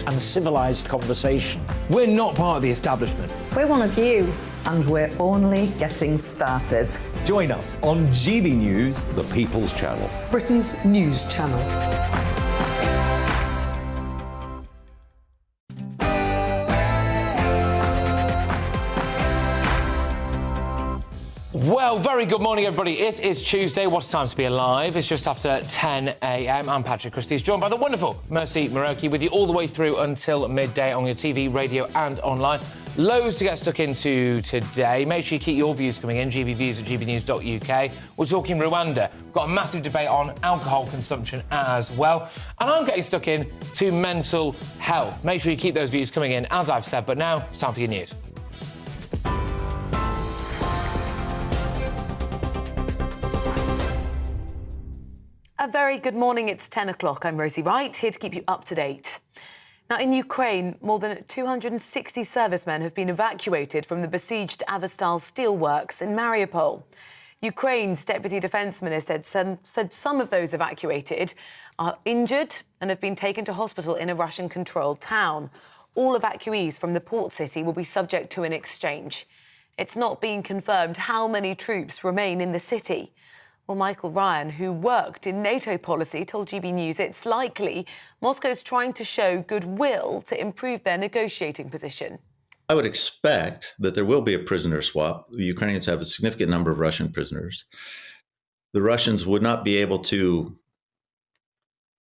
honest and civilised conversation. We're not part of the establishment. We're one of you. And we're only getting started. Join us on GBNews, the People's Channel, Britain's news channel. Well, very good morning, everybody. It is Tuesday. What a time to be alive. It's just after 10 a.m. I'm Patrick Christie, joined by the wonderful Mercy Moroki, with you all the way through until midday on your TV, radio and online. Loads to get stuck into today. Make sure you keep your views coming in, gbviews at gbnews.uk. We're talking Rwanda. We've got a massive debate on alcohol consumption as well. And I'm getting stuck in to mental health. Make sure you keep those views coming in, as I've said. But now, it's time for your news. A very good morning. It's 10 o'clock. I'm Rosie Wright, here to keep you up to date. Now, in Ukraine, more than 260 servicemen have been evacuated from the besieged Azovstal steelworks in Mariupol. Ukraine's Deputy Defence Minister said some of those evacuated are injured and have been taken to hospital in a Russian-controlled town. All evacuees from the port city will be subject to an exchange. It's not been confirmed how many troops remain in the city. Well, Michael Ryan, who worked in NATO policy, told GB News it's likely Moscow's trying to show goodwill to improve their negotiating position. I would expect that there will be a prisoner swap. The Ukrainians have a significant number of Russian prisoners. The Russians would not be able to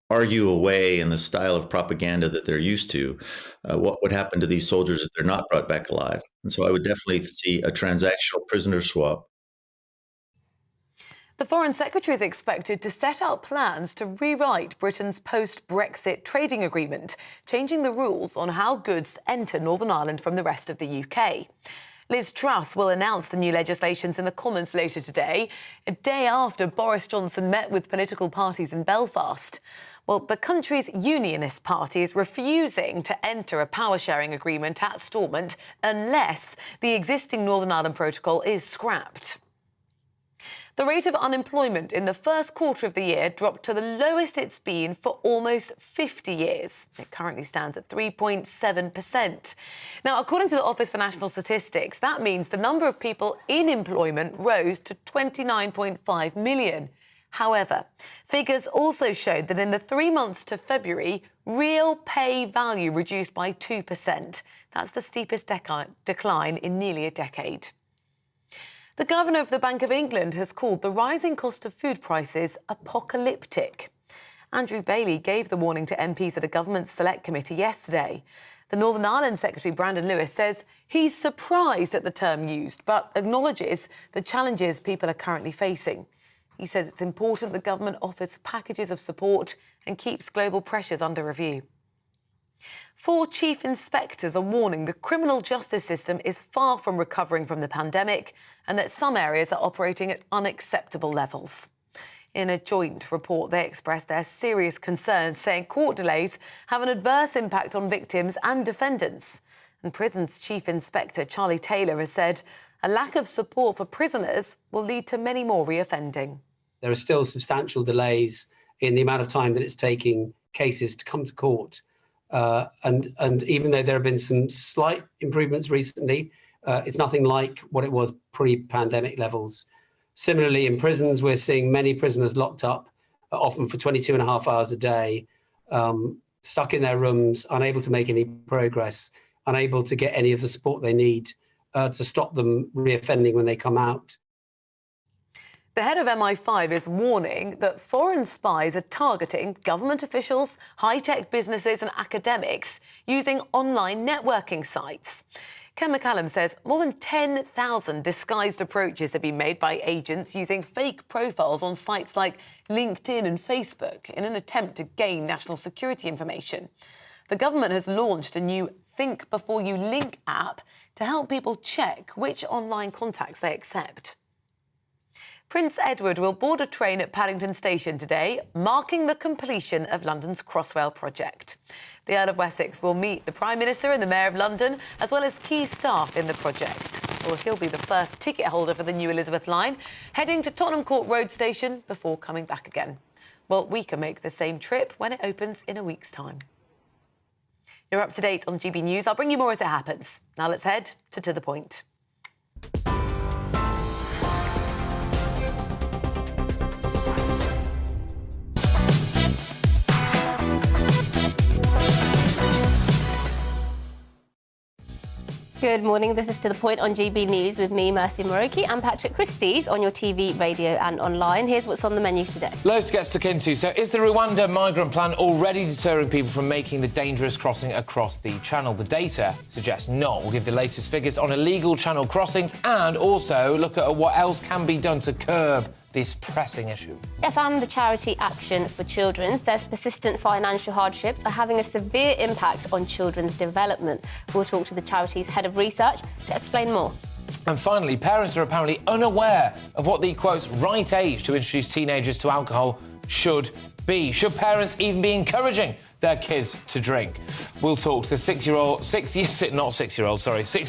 argue away in the style of propaganda that they're used to what would happen to these soldiers if they're not brought back alive. And so I would definitely see a transactional prisoner swap. The Foreign Secretary is expected to set out plans to rewrite Britain's post-Brexit trading agreement, changing the rules on how goods enter Northern Ireland from the rest of the UK. Liz Truss will announce the new legislations in the Commons later today, a day after Boris Johnson met with political parties in Belfast. Well, the country's Unionist Party is refusing to enter a power-sharing agreement at Stormont unless the existing Northern Ireland Protocol is scrapped. The rate of unemployment in the first quarter of the year dropped to the lowest it's been for almost 50 years. It currently stands at 3.7%. Now, according to the Office for National Statistics, that means the number of people in employment rose to 29.5 million. However, figures also showed that in the 3 months to February, real pay value reduced by 2%. That's the steepest decline in nearly a decade. The Governor of the Bank of England has called the rising cost of food prices apocalyptic. Andrew Bailey gave the warning to MPs at a government select committee yesterday. The Northern Ireland Secretary, Brandon Lewis, says he's surprised at the term used, but acknowledges the challenges people are currently facing. He says it's important the government offers packages of support and keeps global pressures under review. 4 chief inspectors are warning the criminal justice system is far from recovering from the pandemic and that some areas are operating at unacceptable levels. In a joint report, they expressed their serious concerns, saying court delays have an adverse impact on victims and defendants. And Prison's Chief Inspector, Charlie Taylor, has said a lack of support for prisoners will lead to many more reoffending. There are still substantial delays in the amount of time that it's taking cases to come to court. And even though there have been some slight improvements recently, it's nothing like what it was pre-pandemic levels. Similarly, in prisons, we're seeing many prisoners locked up, often for 22 and a half hours a day, stuck in their rooms, unable to make any progress, unable to get any of the support they need to stop them reoffending when they come out. The head of MI5 is warning that foreign spies are targeting government officials, high-tech businesses and academics using online networking sites. Ken McCallum says more than 10,000 disguised approaches have been made by agents using fake profiles on sites like LinkedIn and Facebook in an attempt to gain national security information. The government has launched a new Think Before You Link app to help people check which online contacts they accept. Prince Edward will board a train at Paddington Station today, marking the completion of London's Crossrail project. The Earl of Wessex will meet the Prime Minister and the Mayor of London, as well as key staff in the project. Well, he'll be the first ticket holder for the new Elizabeth line, heading to Tottenham Court Road Station before coming back again. Well, we can make the same trip when it opens in a week's time. You're up to date on GB News. I'll bring you more as it happens. Now let's head to the point. Good morning. This is To The Point on GB News with me, Mercy Moroki, and Patrick Christie's on your TV, radio and online. Here's what's on the menu today. Loads to get stuck into. So is the Rwanda migrant plan already deterring people from making the dangerous crossing across the channel? The data suggests not. We'll give the latest figures on illegal channel crossings and also look at what else can be done to curb this pressing issue. Yes, and the charity Action for Children says persistent financial hardships are having a severe impact on children's development. We'll talk to the charity's head of research to explain more. And finally, parents are apparently unaware of what the, quote, right age to introduce teenagers to alcohol should be. Should parents even be encouraging their kids to drink? We'll talk to the 6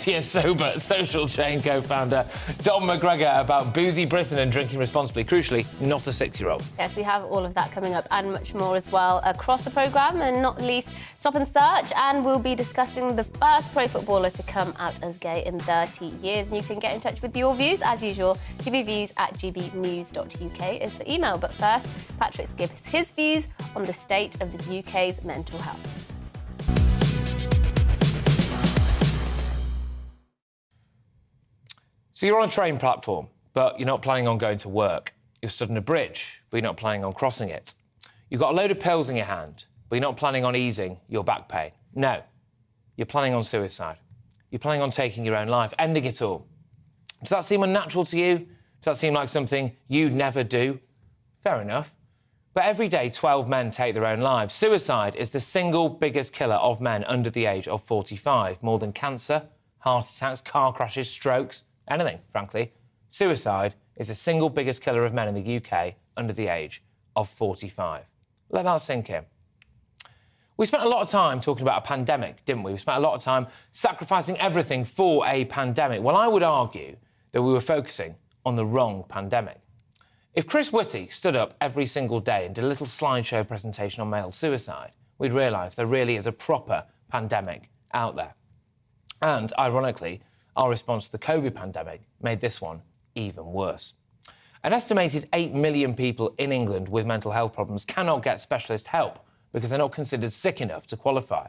year sober social chain co-founder Dom McGregor about boozy Britain and drinking responsibly. Crucially, not a 6-year-old. Yes, we have all of that coming up and much more as well across the programme, and not least Stop and Search, and we'll be discussing the first pro footballer to come out as gay in 30 years. And you can get in touch with your views, as usual. gbviews@gbnews.uk is the email. But first, Patrick gives his views on the state of the UK's mental health. So you're on a train platform, but you're not planning on going to work. You're stood on a bridge, but you're not planning on crossing it. You've got a load of pills in your hand, but you're not planning on easing your back pain. No, you're planning on suicide. You're planning on taking your own life, ending it all. Does that seem unnatural to you? Does that seem like something you'd never do? Fair enough. But every day, 12 men take their own lives. Suicide is the single biggest killer of men under the age of 45. More than cancer, heart attacks, car crashes, strokes, anything, frankly. Suicide is the single biggest killer of men in the UK under the age of 45. Let that sink in. We spent a lot of time talking about a pandemic, didn't we? We spent a lot of time sacrificing everything for a pandemic. Well, I would argue that we were focusing on the wrong pandemic. If Chris Whitty stood up every single day and did a little slideshow presentation on male suicide, we'd realise there really is a proper pandemic out there. And, ironically, our response to the COVID pandemic made this one even worse. An estimated 8 million people in England with mental health problems cannot get specialist help because they're not considered sick enough to qualify.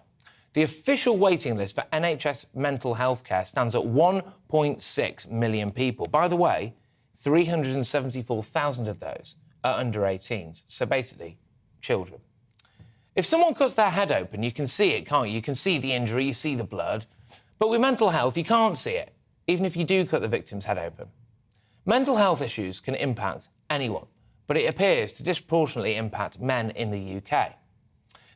The official waiting list for NHS mental health care stands at 1.6 million people. By the way, 374,000 of those are under 18s, so basically children. If someone cuts their head open, you can see it, can't you? You can see the injury, you see the blood. But with mental health, you can't see it, even if you do cut the victim's head open. Mental health issues can impact anyone, but it appears to disproportionately impact men in the UK.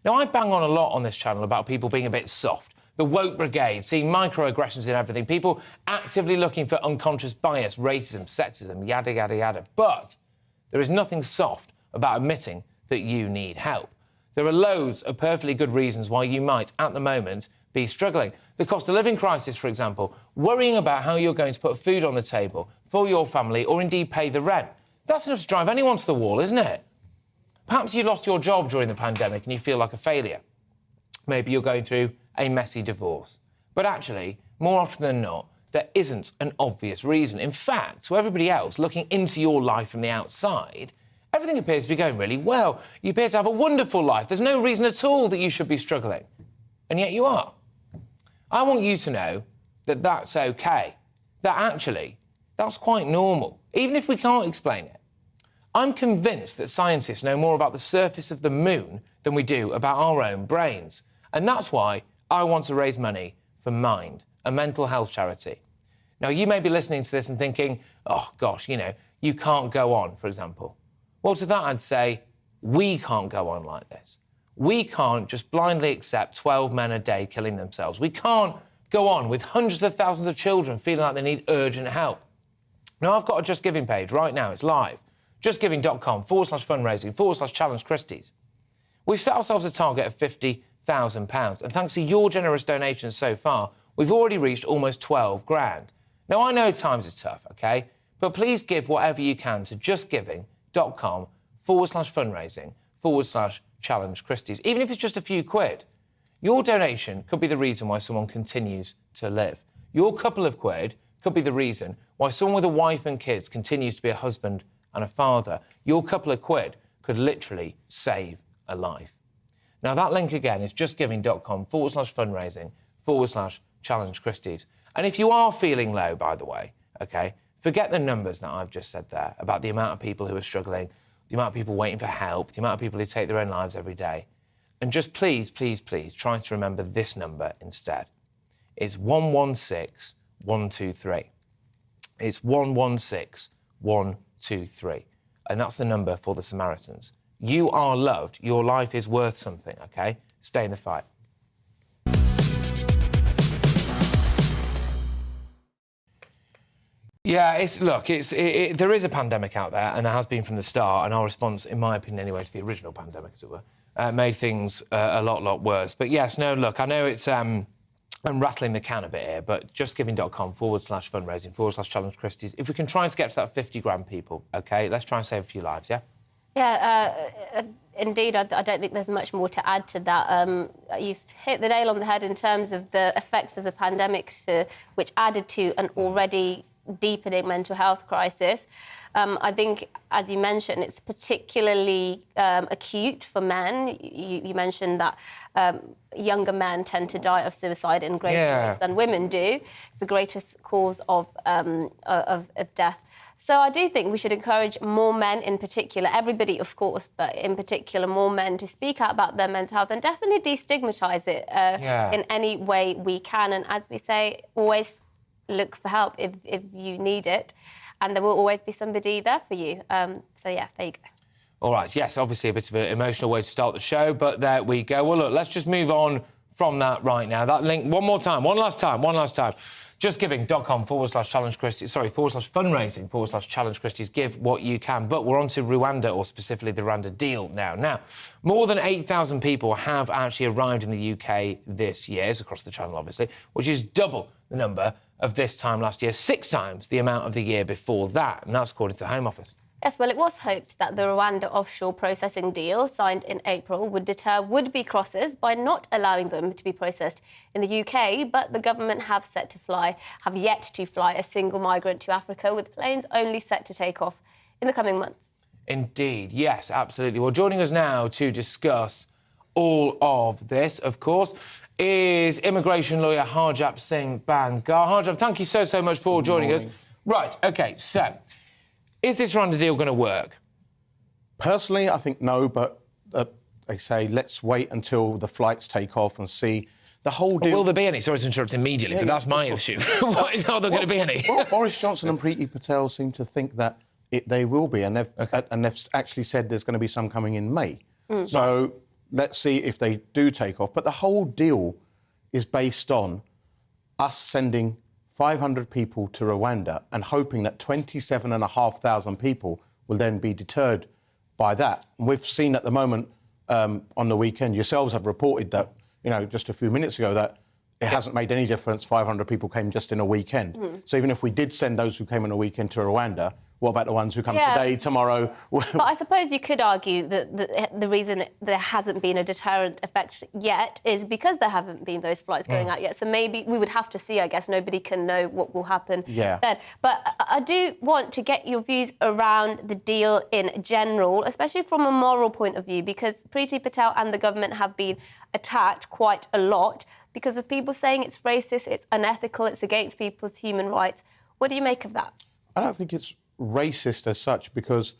Now, I bang on a lot on this channel about people being a bit soft. The woke brigade, seeing microaggressions in everything, people actively looking for unconscious bias, racism, sexism, yada, yada, yada. But there is nothing soft about admitting that you need help. There are loads of perfectly good reasons why you might, at the moment, be struggling. The cost of living crisis, for example, worrying about how you're going to put food on the table for your family or indeed pay the rent. That's enough to drive anyone to the wall, isn't it? Perhaps you lost your job during the pandemic and you feel like a failure. Maybe you're going through a messy divorce. But actually, more often than not, there isn't an obvious reason. In fact, to everybody else looking into your life from the outside, everything appears to be going really well. You appear to have a wonderful life. There's no reason at all that you should be struggling. And yet you are. I want you to know that that's OK. That actually, that's quite normal, even if we can't explain it. I'm convinced that scientists know more about the surface of the moon than we do about our own brains. And that's why I want to raise money for Mind, a mental health charity. Now, you may be listening to this and thinking, oh, gosh, you know, you can't go on, for example. Well, to that, I'd say, we can't go on like this. We can't just blindly accept 12 men a day killing themselves. We can't go on with hundreds of thousands of children feeling like they need urgent help. Now, I've got a Just Giving page right now. It's live. justgiving.com/fundraising/challenge Christie's. We've set ourselves a target of £50,000. And thanks to your generous donations so far, we've already reached almost 12 grand. Now, I know times are tough, OK? But please give whatever you can to justgiving.com/fundraising/challenge Christie's. Even if it's just a few quid. Your donation could be the reason why someone continues to live. Your couple of quid could be the reason why someone with a wife and kids continues to be a husband and a father. Your couple of quid could literally save a life. Now, that link again is justgiving.com/fundraising/Challenge Christie's. And if you are feeling low, by the way, OK, forget the numbers that I've just said there about the amount of people who are struggling, the amount of people waiting for help, the amount of people who take their own lives every day. And just please, please, please try to remember this number instead. It's 116123. It's 116123. And that's the number for the Samaritans. You are loved. Your life is worth something, OK? Stay in the fight. Yeah, there is a pandemic out there, and there has been from the start, and our response, in my opinion anyway, to the original pandemic, as it were, made things a lot worse. But yes, no, look, I know it's... I'm rattling the can a bit here, but justgiving.com/fundraising/Challenge Christie's. If we can try to get to that 50 grand, people, OK? Let's try and save a few lives, yeah? Yeah, indeed, I don't think there's much more to add to that. You've hit the nail on the head in terms of the effects of the pandemic, which added to an already deepening mental health crisis. I think, as you mentioned, it's particularly acute for men. You mentioned that younger men tend to die of suicide in greater rates than women do. It's the greatest cause of death. So I do think we should encourage more men in particular, everybody, of course, but in particular more men to speak out about their mental health and definitely destigmatise it in any way we can. And as we say, always look for help if you need it. And there will always be somebody there for you. So, yeah, there you go. All right, yes, obviously a bit of an emotional way to start the show, but there we go. Well, look, let's just move on from that right now. That link, one last time. Justgiving.com/Challenge Christie's, /fundraising/Challenge Christie's. Give what you can. But we're on to Rwanda, or specifically the Rwanda deal now. Now, more than 8,000 people have actually arrived in the UK this year, it's across the channel, obviously, which is double the number of this time last year, 6 times the amount of the year before that, and that's according to the Home Office. Yes, well, it was hoped that the Rwanda offshore processing deal signed in April would deter would-be crossers by not allowing them to be processed in the UK, but the government have yet to fly a single migrant to Africa, with planes only set to take off in the coming months. Indeed, yes, absolutely. Well, joining us now to discuss all of this, of course, is immigration lawyer Harjap Singh Bangar. Harjap, thank you so much for joining us. Right, OK, so... is this Rwanda deal going to work? Personally, I think no, but they say let's wait until the flights take off and see the whole deal. Will there be any? Sorry to interrupt immediately, but that's my issue. Are there going to be any? Well, Boris Johnson and Priti Patel seem to think that they will be, and they've actually said there's going to be some coming in May. So let's see if they do take off. But the whole deal is based on us sending 500 people to Rwanda and hoping that 27,500 people will then be deterred by that. And we've seen at the moment on the weekend, yourselves have reported that, just a few minutes ago, that it hasn't made any difference. 500 people came just in a weekend. So even if we did send those who came in a weekend to Rwanda, what about the ones who come today, tomorrow? But I suppose you could argue that the reason there hasn't been a deterrent effect yet is because there haven't been those flights going out yet. So maybe we would have to see, I guess. Nobody can know what will happen then. But I do want to get your views around the deal in general, especially from a moral point of view, because Priti Patel and the government have been attacked quite a lot because of people saying it's racist, it's unethical, it's against people's human rights. What do you make of that? I don't think it's racist as such, because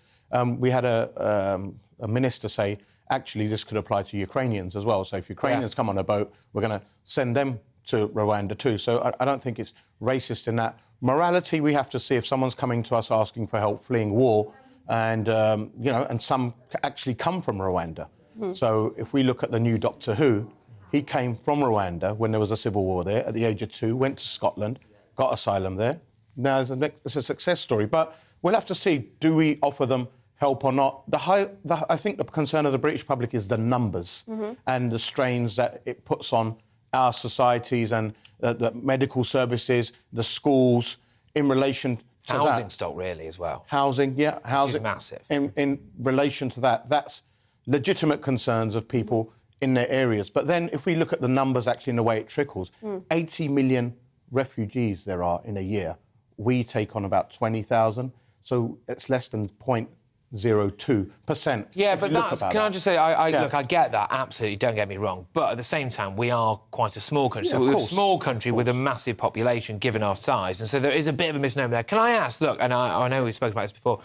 we had a minister say, actually, this could apply to Ukrainians as well. So if Ukrainians come on a boat, we're going to send them to Rwanda too. So I don't think it's racist in that. Morality, we have to see if someone's coming to us asking for help, fleeing war, and, and some actually come from Rwanda. So if we look at the new Doctor Who, he came from Rwanda when there was a civil war there at the age of 2, went to Scotland, got asylum there. Now it's a success story, but we'll have to see, do we offer them help or not? I think the concern of the British public is the numbers and the strains that it puts on our societies and the medical services, the schools, in relation to housing stock, really, as well. Housing, housing. Massive. In relation to that, that's legitimate concerns of people in their areas. But then if we look at the numbers actually in the way it trickles, 80 million refugees there are in a year. We take on about 20,000, so it's less than 0.02%. Yeah, but that's, can I just say, look, I get that, absolutely, don't get me wrong, but at the same time, we are quite a small country. Yeah, so we're a small country with a massive population, given our size, and so there is a bit of a misnomer there. Can I ask, look, and I know we've spoken about this before,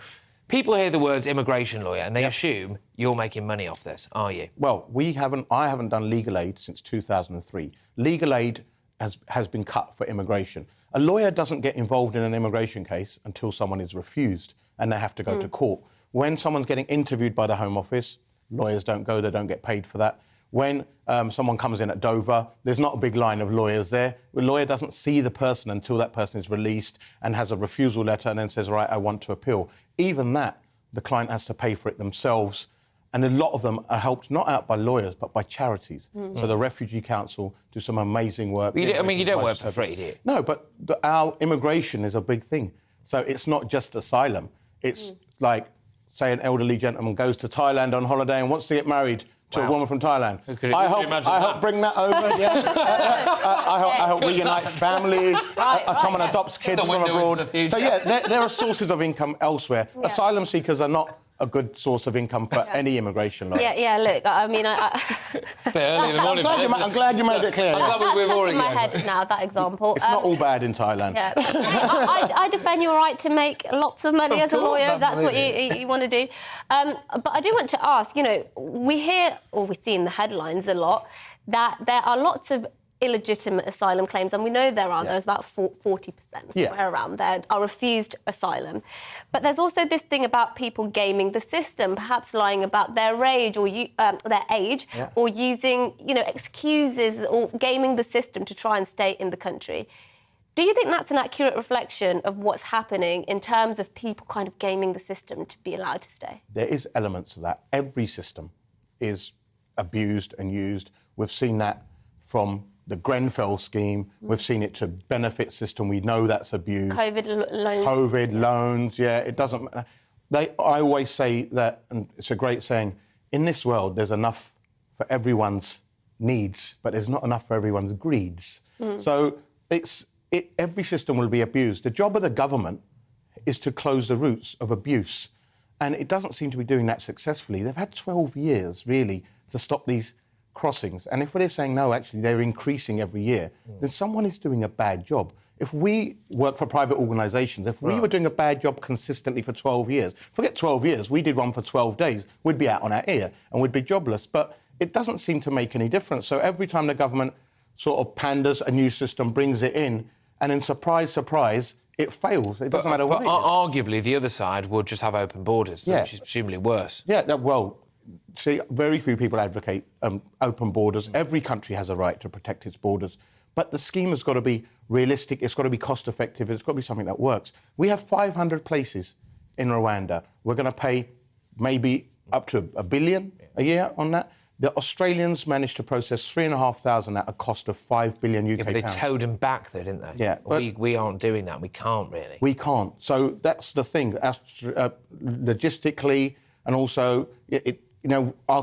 people hear the words immigration lawyer and they assume you're making money off this, are you? Well, I haven't done legal aid since 2003. Legal aid has been cut for immigration. A lawyer doesn't get involved in an immigration case until someone is refused and they have to go to court. When someone's getting interviewed by the Home Office, lawyers don't go, they don't get paid for that. When someone comes in at Dover, there's not a big line of lawyers there. The lawyer doesn't see the person until that person is released and has a refusal letter and then says, right, I want to appeal. Even that, the client has to pay for it themselves. And a lot of them are helped not out by lawyers, but by charities. So the Refugee Council do some amazing work. You don't work for free, do you? No, but our immigration is a big thing. So it's not just asylum. It's like, say, an elderly gentleman goes to Thailand on holiday and wants to get married to a woman from Thailand. I help bring that over, I help reunite families. Someone adopts kids from abroad. So, there are sources of income elsewhere. Asylum seekers are not a good source of income for any immigration lawyer. Yeah, look, I mean... early in the morning, I'm glad you made it clear. That's stuck in my head now, that example. It's not all bad in Thailand. Yeah. I defend your right to make lots of money as a lawyer, if that's what you want to do. But I do want to ask, we hear, or we see in the headlines a lot, that there are lots of illegitimate asylum claims, and we know there are. There's about 40%, somewhere around there, are refused asylum. But there's also this thing about people gaming the system, perhaps lying about their age or or using, excuses or gaming the system to try and stay in the country. Do you think that's an accurate reflection of what's happening in terms of people kind of gaming the system to be allowed to stay? There is elements of that. Every system is abused and used. We've seen that from the Grenfell scheme. We've seen it to benefit system. We know that's abused. COVID loans, it doesn't matter. I always say that, and it's a great saying, in this world, there's enough for everyone's needs, but there's not enough for everyone's greeds. So every system will be abused. The job of the government is to close the roots of abuse. And it doesn't seem to be doing that successfully. They've had 12 years, really, to stop these crossings. And if they're saying, no, actually, they're increasing every year, then someone is doing a bad job. If we work for private organisations, if we were doing a bad job consistently for 12 years, forget 12 years, we did one for 12 days, we'd be out on our ear and we'd be jobless. But it doesn't seem to make any difference. So every time the government sort of panders a new system, brings it in, and then surprise, surprise, it fails. It doesn't matter what it is. Arguably, the other side would just have open borders, which is presumably worse. See, very few people advocate open borders. Every country has a right to protect its borders. But the scheme has got to be realistic, it's got to be cost-effective, it's got to be something that works. We have 500 places in Rwanda. We're going to pay maybe up to $1 billion a year on that. The Australians managed to process 3,500 at a cost of $5 billion UK But they pounds. towed them back, though, didn't they? Yeah. We aren't doing that. We can't, really. We can't. So that's the thing. Logistically, and also,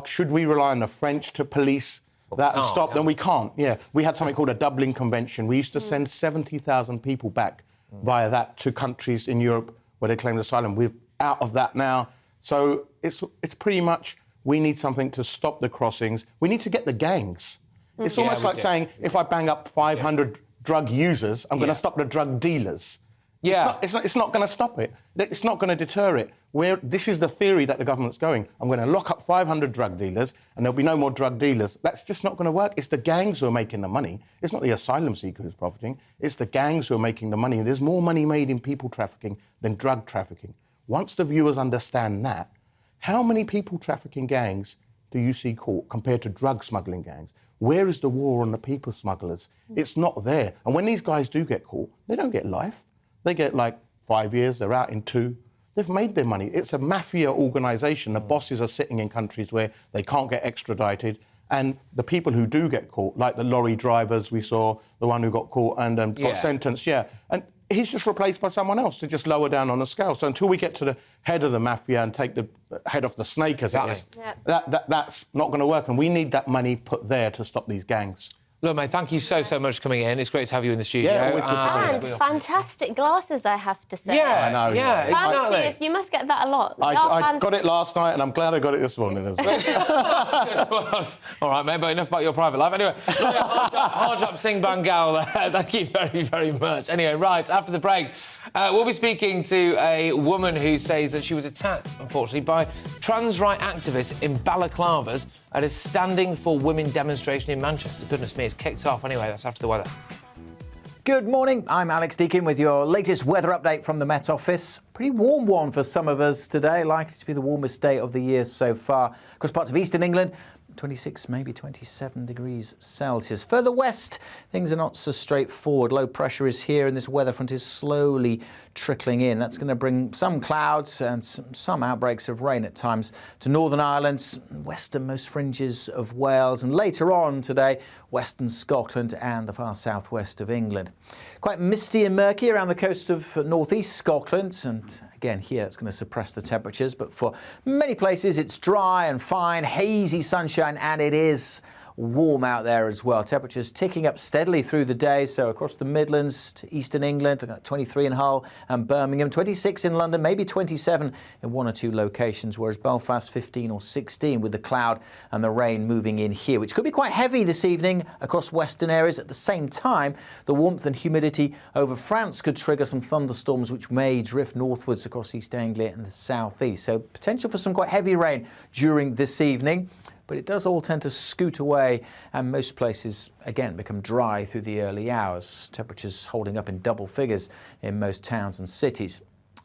should we rely on the French to police that and stop them? We can't. We had something called a Dublin Convention. We used to send 70,000 people back via that to countries in Europe where they claimed asylum. We're out of that now. So it's pretty much, we need something to stop the crossings. We need to get the gangs. It's almost like saying, if I bang up 500 drug users, I'm going to stop the drug dealers. It's not going to stop it. It's not going to deter it. This is the theory that the government's going. I'm going to lock up 500 drug dealers and there'll be no more drug dealers. That's just not going to work. It's the gangs who are making the money. It's not the asylum seeker who's profiting. It's the gangs who are making the money. There's more money made in people trafficking than drug trafficking. Once the viewers understand that, how many people trafficking gangs do you see caught compared to drug smuggling gangs? Where is the war on the people smugglers? It's not there. And when these guys do get caught, they don't get life. They get 5 years, they're out in 2. They've made their money. It's a mafia organisation. The bosses are sitting in countries where they can't get extradited. And the people who do get caught, like the lorry drivers we saw, the one who got caught and got sentenced, and he's just replaced by someone else to just lower down on the scale. So until we get to the head of the mafia and take the head off the snake, as it is, that's not going to work. And we need that money put there to stop these gangs. Look, mate, thank you so much for coming in. It's great to have you in the studio. Yeah, always good to be And fantastic glasses, I have to say. Yeah, I know, yeah, exactly. Fancy, you must get that a lot. I got it last night, and I'm glad I got it this morning as well. All right, mate, but enough about your private life. Anyway, Harjap Singh Bangal there. Thank you very much. Anyway, right, after the break, we'll be speaking to a woman who says that she was attacked, unfortunately, by trans right activists in balaclavas at a Standing for Women demonstration in Manchester. Goodness me, it's kicked off. Anyway, that's after the weather. Good morning, I'm Alex Deakin with your latest weather update from the Met Office. Pretty warm one for some of us today, likely to be the warmest day of the year so far. Across parts of eastern England, 26, maybe 27 degrees Celsius. Further west, things are not so straightforward. Low pressure is here and this weather front is slowly trickling in. That's going to bring some clouds and some outbreaks of rain at times to Northern Ireland, westernmost fringes of Wales, and later on today, western Scotland and the far southwest of England. Quite misty and murky around the coast of northeast Scotland, and again here it's going to suppress the temperatures, but for many places it's dry and fine, hazy sunshine, and it is warm out there as well. Temperatures ticking up steadily through the day, so across the Midlands to eastern England, 23 in Hull and Birmingham, 26 in London, maybe 27 in one or two locations, whereas Belfast 15 or 16 with the cloud and the rain moving in here, which could be quite heavy this evening across western areas. At the same time, the warmth and humidity over France could trigger some thunderstorms which may drift northwards across East Anglia and the southeast. So potential for some quite heavy rain during this evening. But it does all tend to scoot away, and most places, again, become dry through the early hours. Temperatures holding up in double figures in most towns and cities.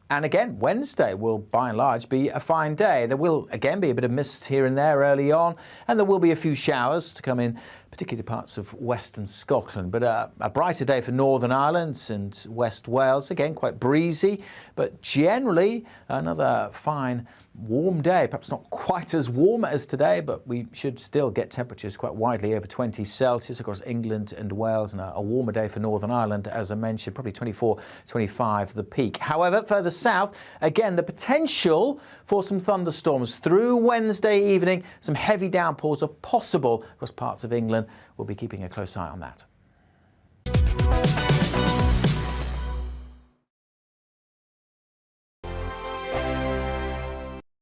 And again, Wednesday will, by and large, be a fine day. There will, again, be a bit of mist here and there early on, and there will be a few showers to come in, particularly parts of western Scotland. But a brighter day for Northern Ireland and West Wales. Again, quite breezy, but generally another fine warm day. Perhaps not quite as warm as today, but we should still get temperatures quite widely over 20 Celsius across England and Wales, and a warmer day for Northern Ireland, as I mentioned, probably 24, 25 the peak. However, further south, again, the potential for some thunderstorms through Wednesday evening. Some heavy downpours are possible across parts of England. We'll be keeping a close eye on that.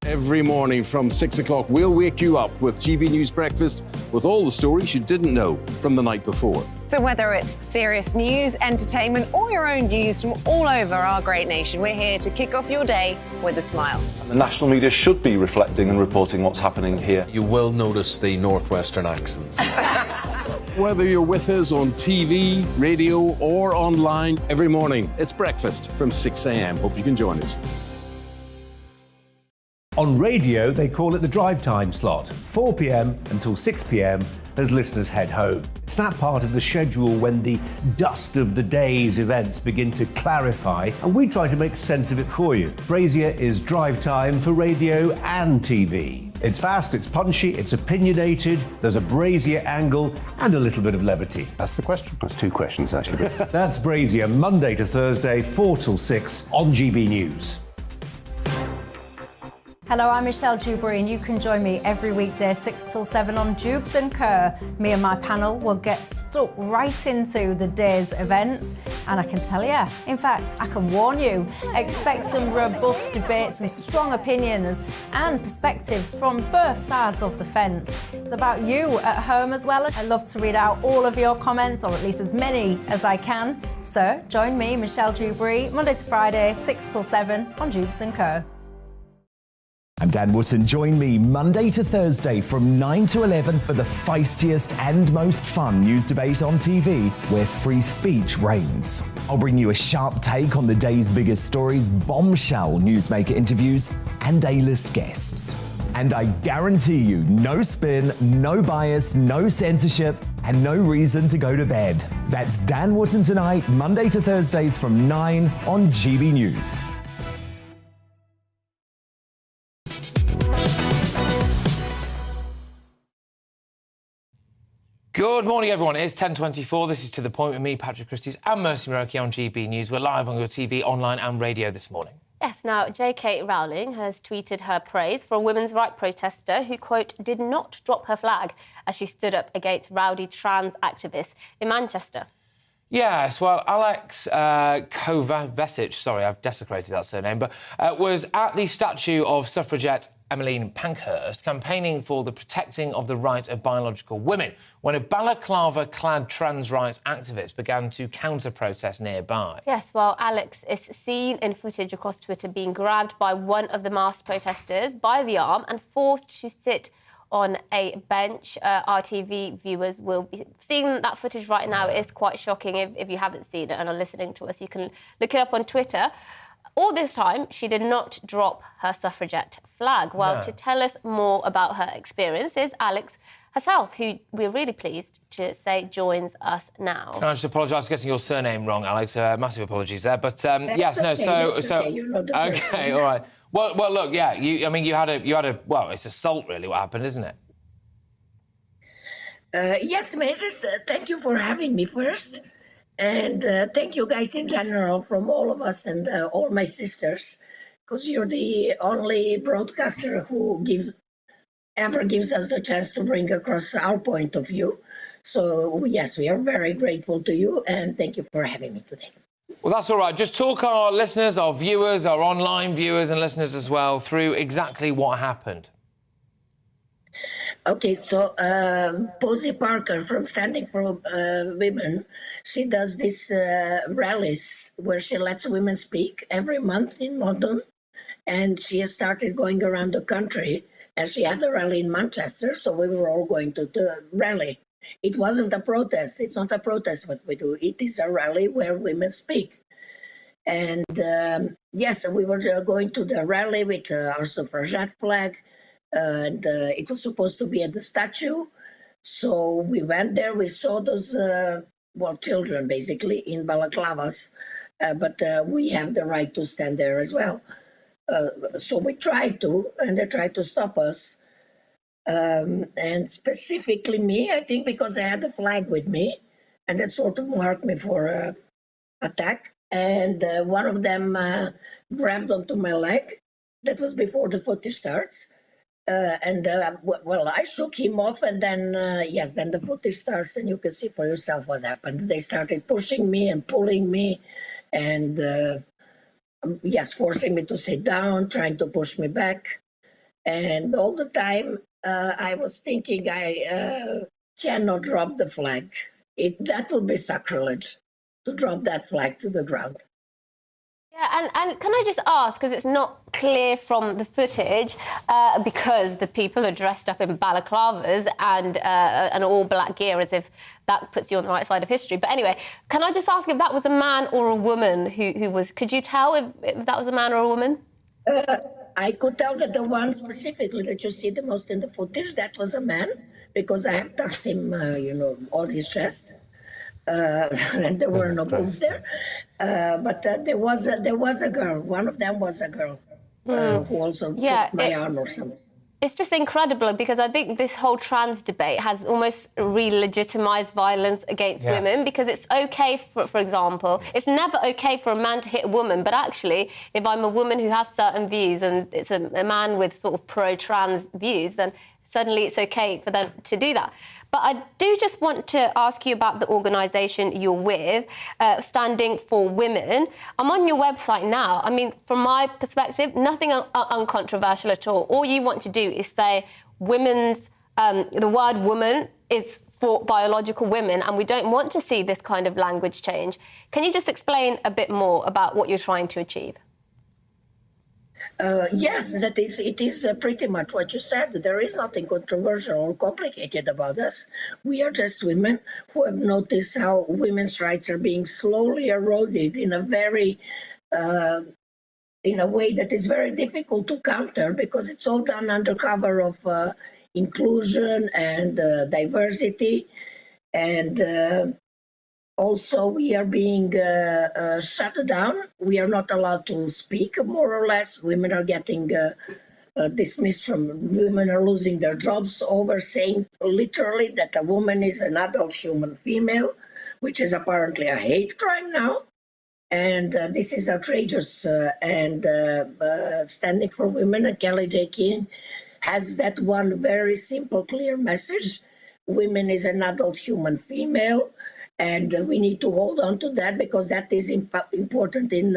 Every morning from 6 o'clock, we'll wake you up with GB News Breakfast with all the stories you didn't know from the night before. So whether it's serious news, entertainment, or your own views from all over our great nation, we're here to kick off your day with a smile. The national media should be reflecting and reporting what's happening here. You will notice the northwestern accents. Whether you're with us on TV, radio, or online, every morning, it's breakfast from 6 a.m. Hope you can join us. On radio, they call it the drive time slot, 4 p.m. until 6 p.m. as listeners head home. It's that part of the schedule when the dust of the day's events begin to clarify, and we try to make sense of it for you. Brazier is drive time for radio and TV. It's fast, it's punchy, it's opinionated, there's a Brazier angle and a little bit of levity. That's the question. That's two questions, actually. That's Brazier, Monday to Thursday, 4 till 6 on GB News. Hello, I'm Michelle Dewberry, and you can join me every weekday 6 till 7 on Jubes and Kerr. Me and my panel will get stuck right into the day's events, and I can tell you, in fact, I can warn you, expect some robust debate, some strong opinions and perspectives from both sides of the fence. It's about you at home as well. I love to read out all of your comments, or at least as many as I can. So join me, Michelle Dewberry, Monday to Friday, 6 till 7 on Jubes and Kerr. I'm Dan Wootton. Join me Monday to Thursday from 9 to 11 for the feistiest and most fun news debate on TV, where free speech reigns. I'll bring you a sharp take on the day's biggest stories, bombshell newsmaker interviews, and A-list guests. And I guarantee you, no spin, no bias, no censorship, and no reason to go to bed. That's Dan Wootton Tonight, Monday to Thursdays from 9 on GB News. Good morning, everyone. It's 10:24. This is To The Point with me, Patrick Christys, and Mercy Muroki on GB News. We're live on your TV, online and radio this morning. Yes, now, J.K. Rowling has tweeted her praise for a women's rights protester who, quote, did not drop her flag as she stood up against rowdy trans activists in Manchester. Yes, well, Alex Kovacevic, sorry, I've desecrated that surname, but was at the statue of suffragette Emmeline Pankhurst campaigning for the protecting of the rights of biological women when a balaclava-clad trans rights activist began to counter-protest nearby. Yes, well, Alex is seen in footage across Twitter being grabbed by one of the masked protesters by the arm and forced to sit on a bench. RTV viewers will be seeing that footage right now. It is quite shocking if you haven't seen it and are listening to us. You can look it up on Twitter. All this time, she did not drop her suffragette flag. Well, to tell us more about her experience is Alex herself, who we're really pleased to say joins us now. Can I just apologise for getting your surname wrong, Alex? Massive apologies there. But yes, no. Okay, all right. Well, look, yeah. You had a. Well, it's assault, really. What happened, isn't it? Yes, may I just thank you for having me first, and thank you guys in general from all of us and all my sisters, because you're the only broadcaster who ever gives us the chance to bring across our point of view. So yes, we are very grateful to you, and thank you for having me today. Well, that's all right. Just talk our listeners, our viewers, our online viewers and listeners as well through exactly what happened. Okay, so Posey Parker from Standing for Women, she does these rallies where she lets women speak every month in London, and she has started going around the country, and she had a rally in Manchester, so we were all going to the rally. It wasn't a protest. It's not a protest what we do. It is a rally where women speak. And yes, we were going to the rally with our suffragette flag. And it was supposed to be at the statue. So we went there. We saw those, children basically in balaclavas. But we have the right to stand there as well. So we tried to, and they tried to stop us. And specifically me, I think because I had the flag with me, and that sort of marked me for attack. And one of them grabbed onto my leg. That was before the footage starts. I shook him off, and then, then the footage starts, and you can see for yourself what happened. They started pushing me and pulling me, and forcing me to sit down, trying to push me back. And all the time, I was thinking I cannot drop the flag. That will be sacrilege to drop that flag to the ground. Yeah, and can I just ask, because it's not clear from the footage, because the people are dressed up in balaclavas and all black gear, as if that puts you on the right side of history. But anyway, can I just ask if that was a man or a woman who was... Could you tell if that was a man or a woman? I could tell that the one specifically that you see the most in the footage, that was a man, because I have touched him, on his chest. And there were no boobs there. But there was a girl. One of them was a girl who also took my arm or something. It's just incredible, because I think this whole trans debate has almost re-legitimised violence against women, because it's OK, for example, it's never OK for a man to hit a woman, but actually, if I'm a woman who has certain views and it's a man with sort of pro-trans views, then suddenly it's OK for them to do that. But I do just want to ask you about the organisation you're with, Standing for Women. I'm on your website now. I mean, from my perspective, nothing uncontroversial at all. All you want to do is say the word woman is for biological women, and we don't want to see this kind of language change. Can you just explain a bit more about what you're trying to achieve? Yes, it is pretty much what you said. There is nothing controversial or complicated about us. We are just women who have noticed how women's rights are being slowly eroded in a very, in a way that is very difficult to counter, because it's all done under cover of inclusion and diversity. And also, we are being shut down. We are not allowed to speak, more or less. Women are getting dismissed from, women are losing their jobs over saying literally that a woman is an adult human female, which is apparently a hate crime now. And this is outrageous. And Standing for Women and Kelly J. Keane has that one very simple, clear message. Women is an adult human female, and we need to hold on to that because that is important in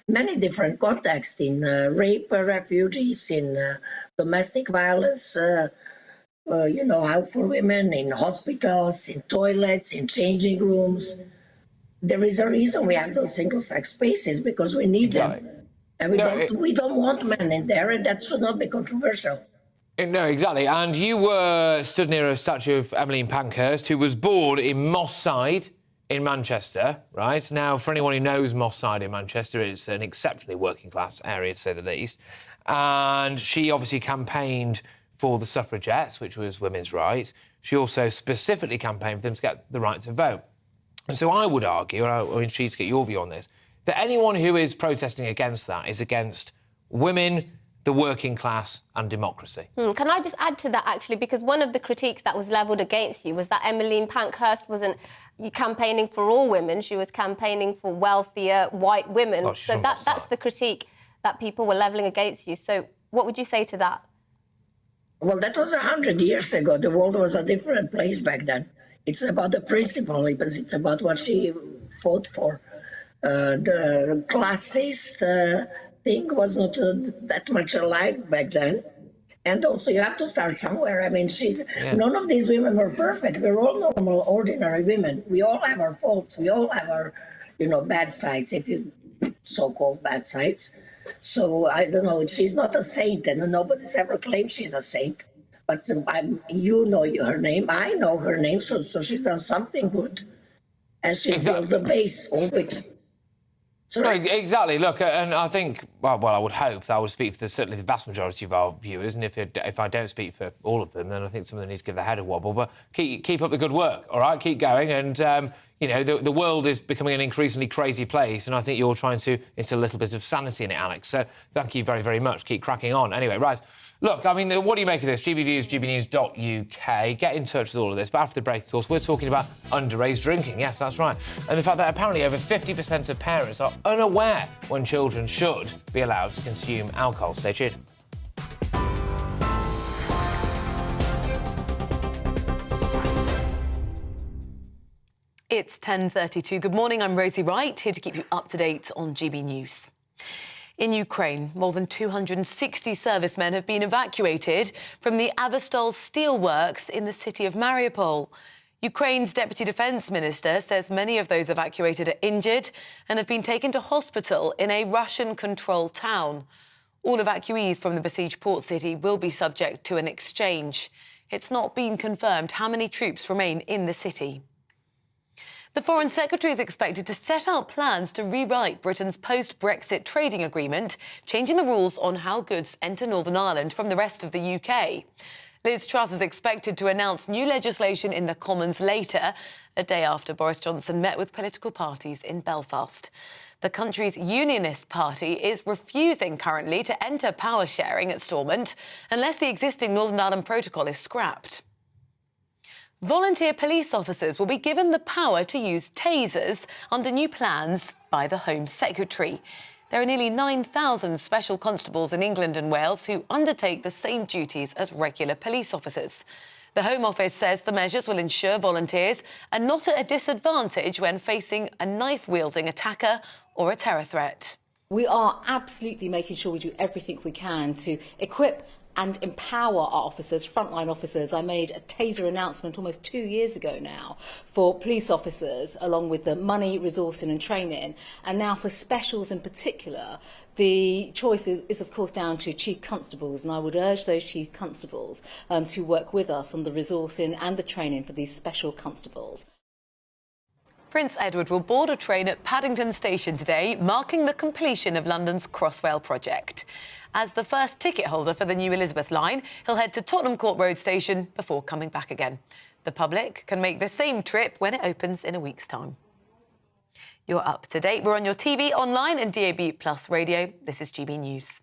many different contexts, in rape refugees, in domestic violence, help for women, in hospitals, in toilets, in changing rooms. There is a reason we have those single-sex spaces because we need them. And we don't want men in there, and that should not be controversial. No, exactly. And you were stood near a statue of Emmeline Pankhurst, who was born in Moss Side in Manchester, right? Now, for anyone who knows Moss Side in Manchester, it's an exceptionally working-class area, to say the least. And she obviously campaigned for the suffragettes, which was women's rights. She also specifically campaigned for them to get the right to vote. And so I would argue, and I'm intrigued to get your view on this, that anyone who is protesting against that is against women, the working class and democracy. Can I just add to that, actually, because one of the critiques that was levelled against you was that Emmeline Pankhurst wasn't campaigning for all women, she was campaigning for wealthier white women. Oh, so that's the critique that people were levelling against you. So what would you say to that? Well, that was 100 years ago. The world was a different place back then. It's about the principle, because it's about what she fought for. The classist thing was not that much alive back then. And also, you have to start somewhere. I mean, none of these women were perfect. We're all normal, ordinary women. We all have our faults. We all have our, bad sides, if you so-called bad sides. So, I don't know, she's not a saint, and nobody's ever claimed she's a saint. But you know her name, I know her name, so she's done something good. And she's built the base of it. No, exactly. Look, and I think, well, I would hope that I would speak for certainly the vast majority of our viewers, and if I don't speak for all of them, then I think some of them need to give their head a wobble. But keep up the good work, all right? Keep going, and the world is becoming an increasingly crazy place, and I think you're trying to instill a little bit of sanity in it, Alex. So thank you very, very much. Keep cracking on. Anyway, right. Look, I mean, what do you make of this? GBViews, gbnews.uk. Get in touch with all of this. But after the break, of course, we're talking about underage drinking. Yes, that's right. And the fact that apparently over 50% of parents are unaware when children should be allowed to consume alcohol. Stay tuned. It's 10:32. Good morning, I'm Rosie Wright, here to keep you up to date on GB News. In Ukraine, more than 260 servicemen have been evacuated from the Azovstal steelworks in the city of Mariupol. Ukraine's Deputy Defence Minister says many of those evacuated are injured and have been taken to hospital in a Russian-controlled town. All evacuees from the besieged port city will be subject to an exchange. It's not been confirmed how many troops remain in the city. The Foreign Secretary is expected to set out plans to rewrite Britain's post-Brexit trading agreement, changing the rules on how goods enter Northern Ireland from the rest of the UK. Liz Truss is expected to announce new legislation in the Commons later, a day after Boris Johnson met with political parties in Belfast. The country's Unionist Party is refusing currently to enter power sharing at Stormont unless the existing Northern Ireland Protocol is scrapped. Volunteer police officers will be given the power to use tasers under new plans by the Home Secretary. There are nearly 9,000 special constables in England and Wales who undertake the same duties as regular police officers. The Home Office says the measures will ensure volunteers are not at a disadvantage when facing a knife-wielding attacker or a terror threat. We are absolutely making sure we do everything we can to equip and empower our officers, frontline officers. I made a taser announcement almost 2 years ago now for police officers, along with the money, resourcing and training. And now for specials in particular, the choice is of course down to chief constables, and I would urge those chief constables to work with us on the resourcing and the training for these special constables. Prince Edward will board a train at Paddington Station today, marking the completion of London's Crossrail project. As the first ticket holder for the new Elizabeth line, he'll head to Tottenham Court Road Station before coming back again. The public can make the same trip when it opens in a week's time. You're up to date. We're on your TV, online and DAB+ radio. This is GB News.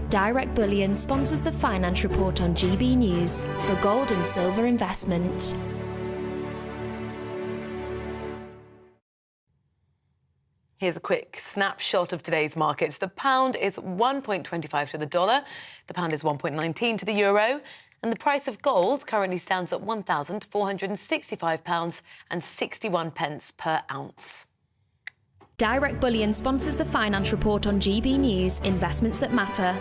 Direct Bullion sponsors the Finance Report on GB News for gold and silver investment. Here's a quick snapshot of today's markets. The pound is 1.25 to the dollar. The pound is 1.19 to the euro. And the price of gold currently stands at £1,465.61 per ounce. Direct Bullion sponsors the Finance Report on GB News, investments that matter.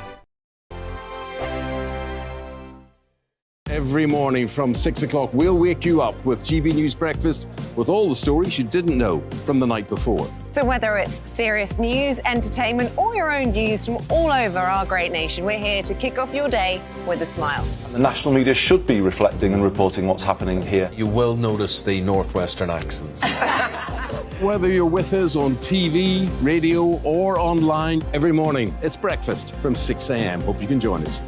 Every morning from 6 o'clock, we'll wake you up with GB News Breakfast with all the stories you didn't know from the night before. So whether it's serious news, entertainment, or your own views from all over our great nation, we're here to kick off your day with a smile. The national media should be reflecting and reporting what's happening here. You will notice the northwestern accents. Whether you're with us on TV, radio, or online, every morning, it's breakfast from 6 a.m. Hope you can join us.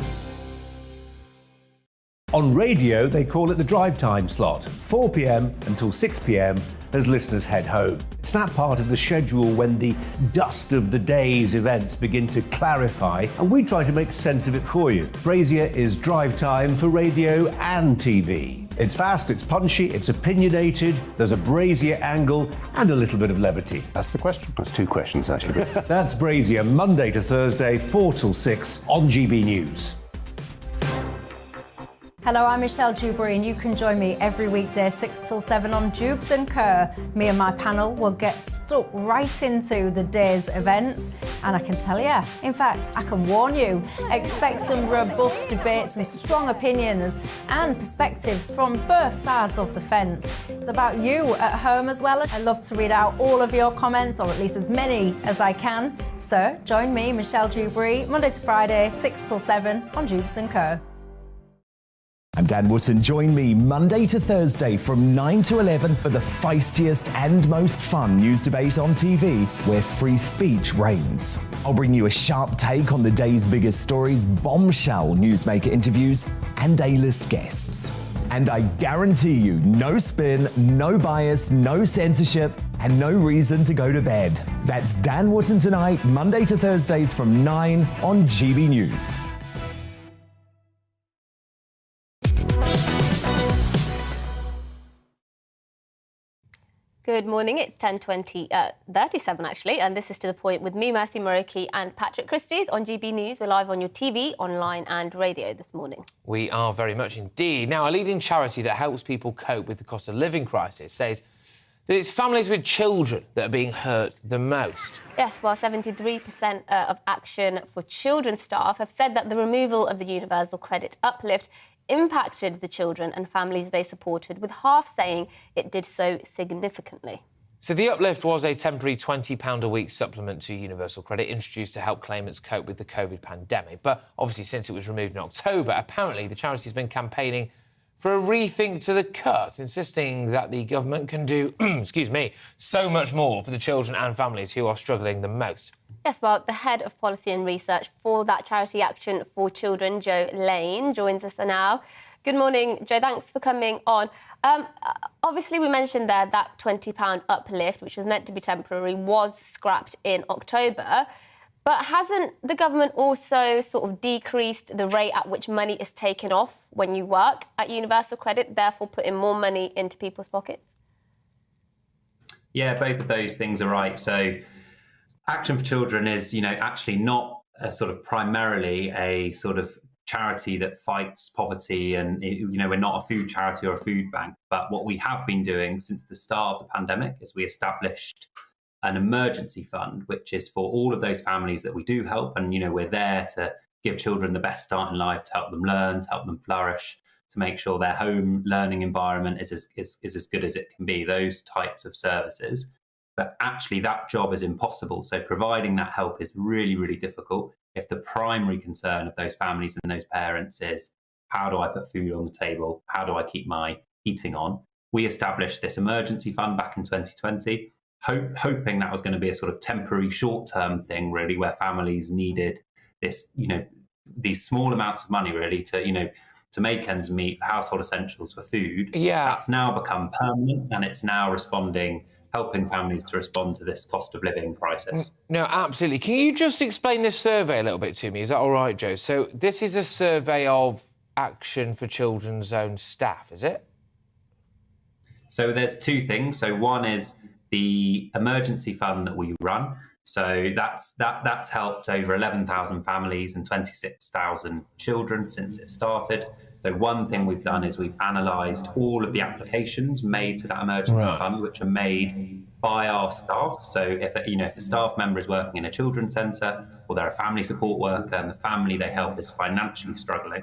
On radio, they call it the drive time slot, 4 p.m. until 6 p.m. as listeners head home. It's that part of the schedule when the dust of the day's events begin to clarify, and we try to make sense of it for you. Brazier is drive time for radio and TV. It's fast, it's punchy, it's opinionated, there's a Brazier angle, and a little bit of levity. That's the question. That's two questions, actually. That's Brazier, Monday to Thursday, 4 till 6 on GB News. Hello, I'm Michelle Dewberry, and you can join me every weekday 6 till 7 on Jubes and Kerr. Me and my panel will get stuck right into the day's events, and I can tell you, in fact, I can warn you, expect some robust debates, some strong opinions and perspectives from both sides of the fence. It's about you at home as well. I love to read out all of your comments, or at least as many as I can. So join me, Michelle Dewberry, Monday to Friday, 6 till 7 on Jubes and Kerr. I'm Dan Wootton. Join me Monday to Thursday from 9 to 11 for the feistiest and most fun news debate on TV, where free speech reigns. I'll bring you a sharp take on the day's biggest stories, bombshell newsmaker interviews, and A-list guests. And I guarantee you, no spin, no bias, no censorship, and no reason to go to bed. That's Dan Wootton tonight, Monday to Thursdays from 9 on GB News. Good morning, it's 10:37 actually, and this is To The Point with me, Mercy Moroki, and Patrick Christie's on GB News. We're live on your TV, online and radio this morning. We are very much indeed. Now, a leading charity that helps people cope with the cost of living crisis says that it's families with children that are being hurt the most. Yes, while 73% of Action for Children staff have said that the removal of the universal credit uplift impacted the children and families they supported, with half saying it did so significantly. So the uplift was a temporary £20 a week supplement to universal credit introduced to help claimants cope with the COVID pandemic. But obviously, since it was removed in October, apparently the charity's been campaigning for a rethink to the cut, insisting that the government can do, so much more for the children and families who are struggling the most. Yes, well, the head of policy and research for that charity Action for Children, Joe Lane, joins us now. Good morning, Joe. Thanks for coming on. Obviously, we mentioned there that £20 uplift, which was meant to be temporary, was scrapped in October. But hasn't the government also sort of decreased the rate at which money is taken off when you work at universal credit, therefore putting more money into people's pockets? Yeah, both of those things are right. So Action for Children is, actually not a sort of primarily a sort of charity that fights poverty, and, we're not a food charity or a food bank. But what we have been doing since the start of the pandemic is we established an emergency fund, which is for all of those families that we do help. And, we're there to give children the best start in life, to help them learn, to help them flourish, to make sure their home learning environment is as good as it can be, those types of services. But actually that job is impossible. So providing that help is really, really difficult if the primary concern of those families and those parents is, how do I put food on the table? How do I keep my heating on? We established this emergency fund back in 2020, hoping that was going to be a sort of temporary short-term thing, really, where families needed this, these small amounts of money, really, to make ends meet, for household essentials, for food. Yeah. That's now become permanent, and it's now responding helping families to respond to this cost of living crisis. No, absolutely. Can you just explain this survey a little bit to me? Is that all right, Joe? So this is a survey of Action for Children's own staff, is it? So there's two things. So one is the emergency fund that we run. So that's helped over 11,000 families and 26,000 children since it started. So one thing we've done is we've analysed all of the applications made to that emergency fund, which are made by our staff. So if a staff member is working in a children's centre or they're a family support worker and the family they help is financially struggling,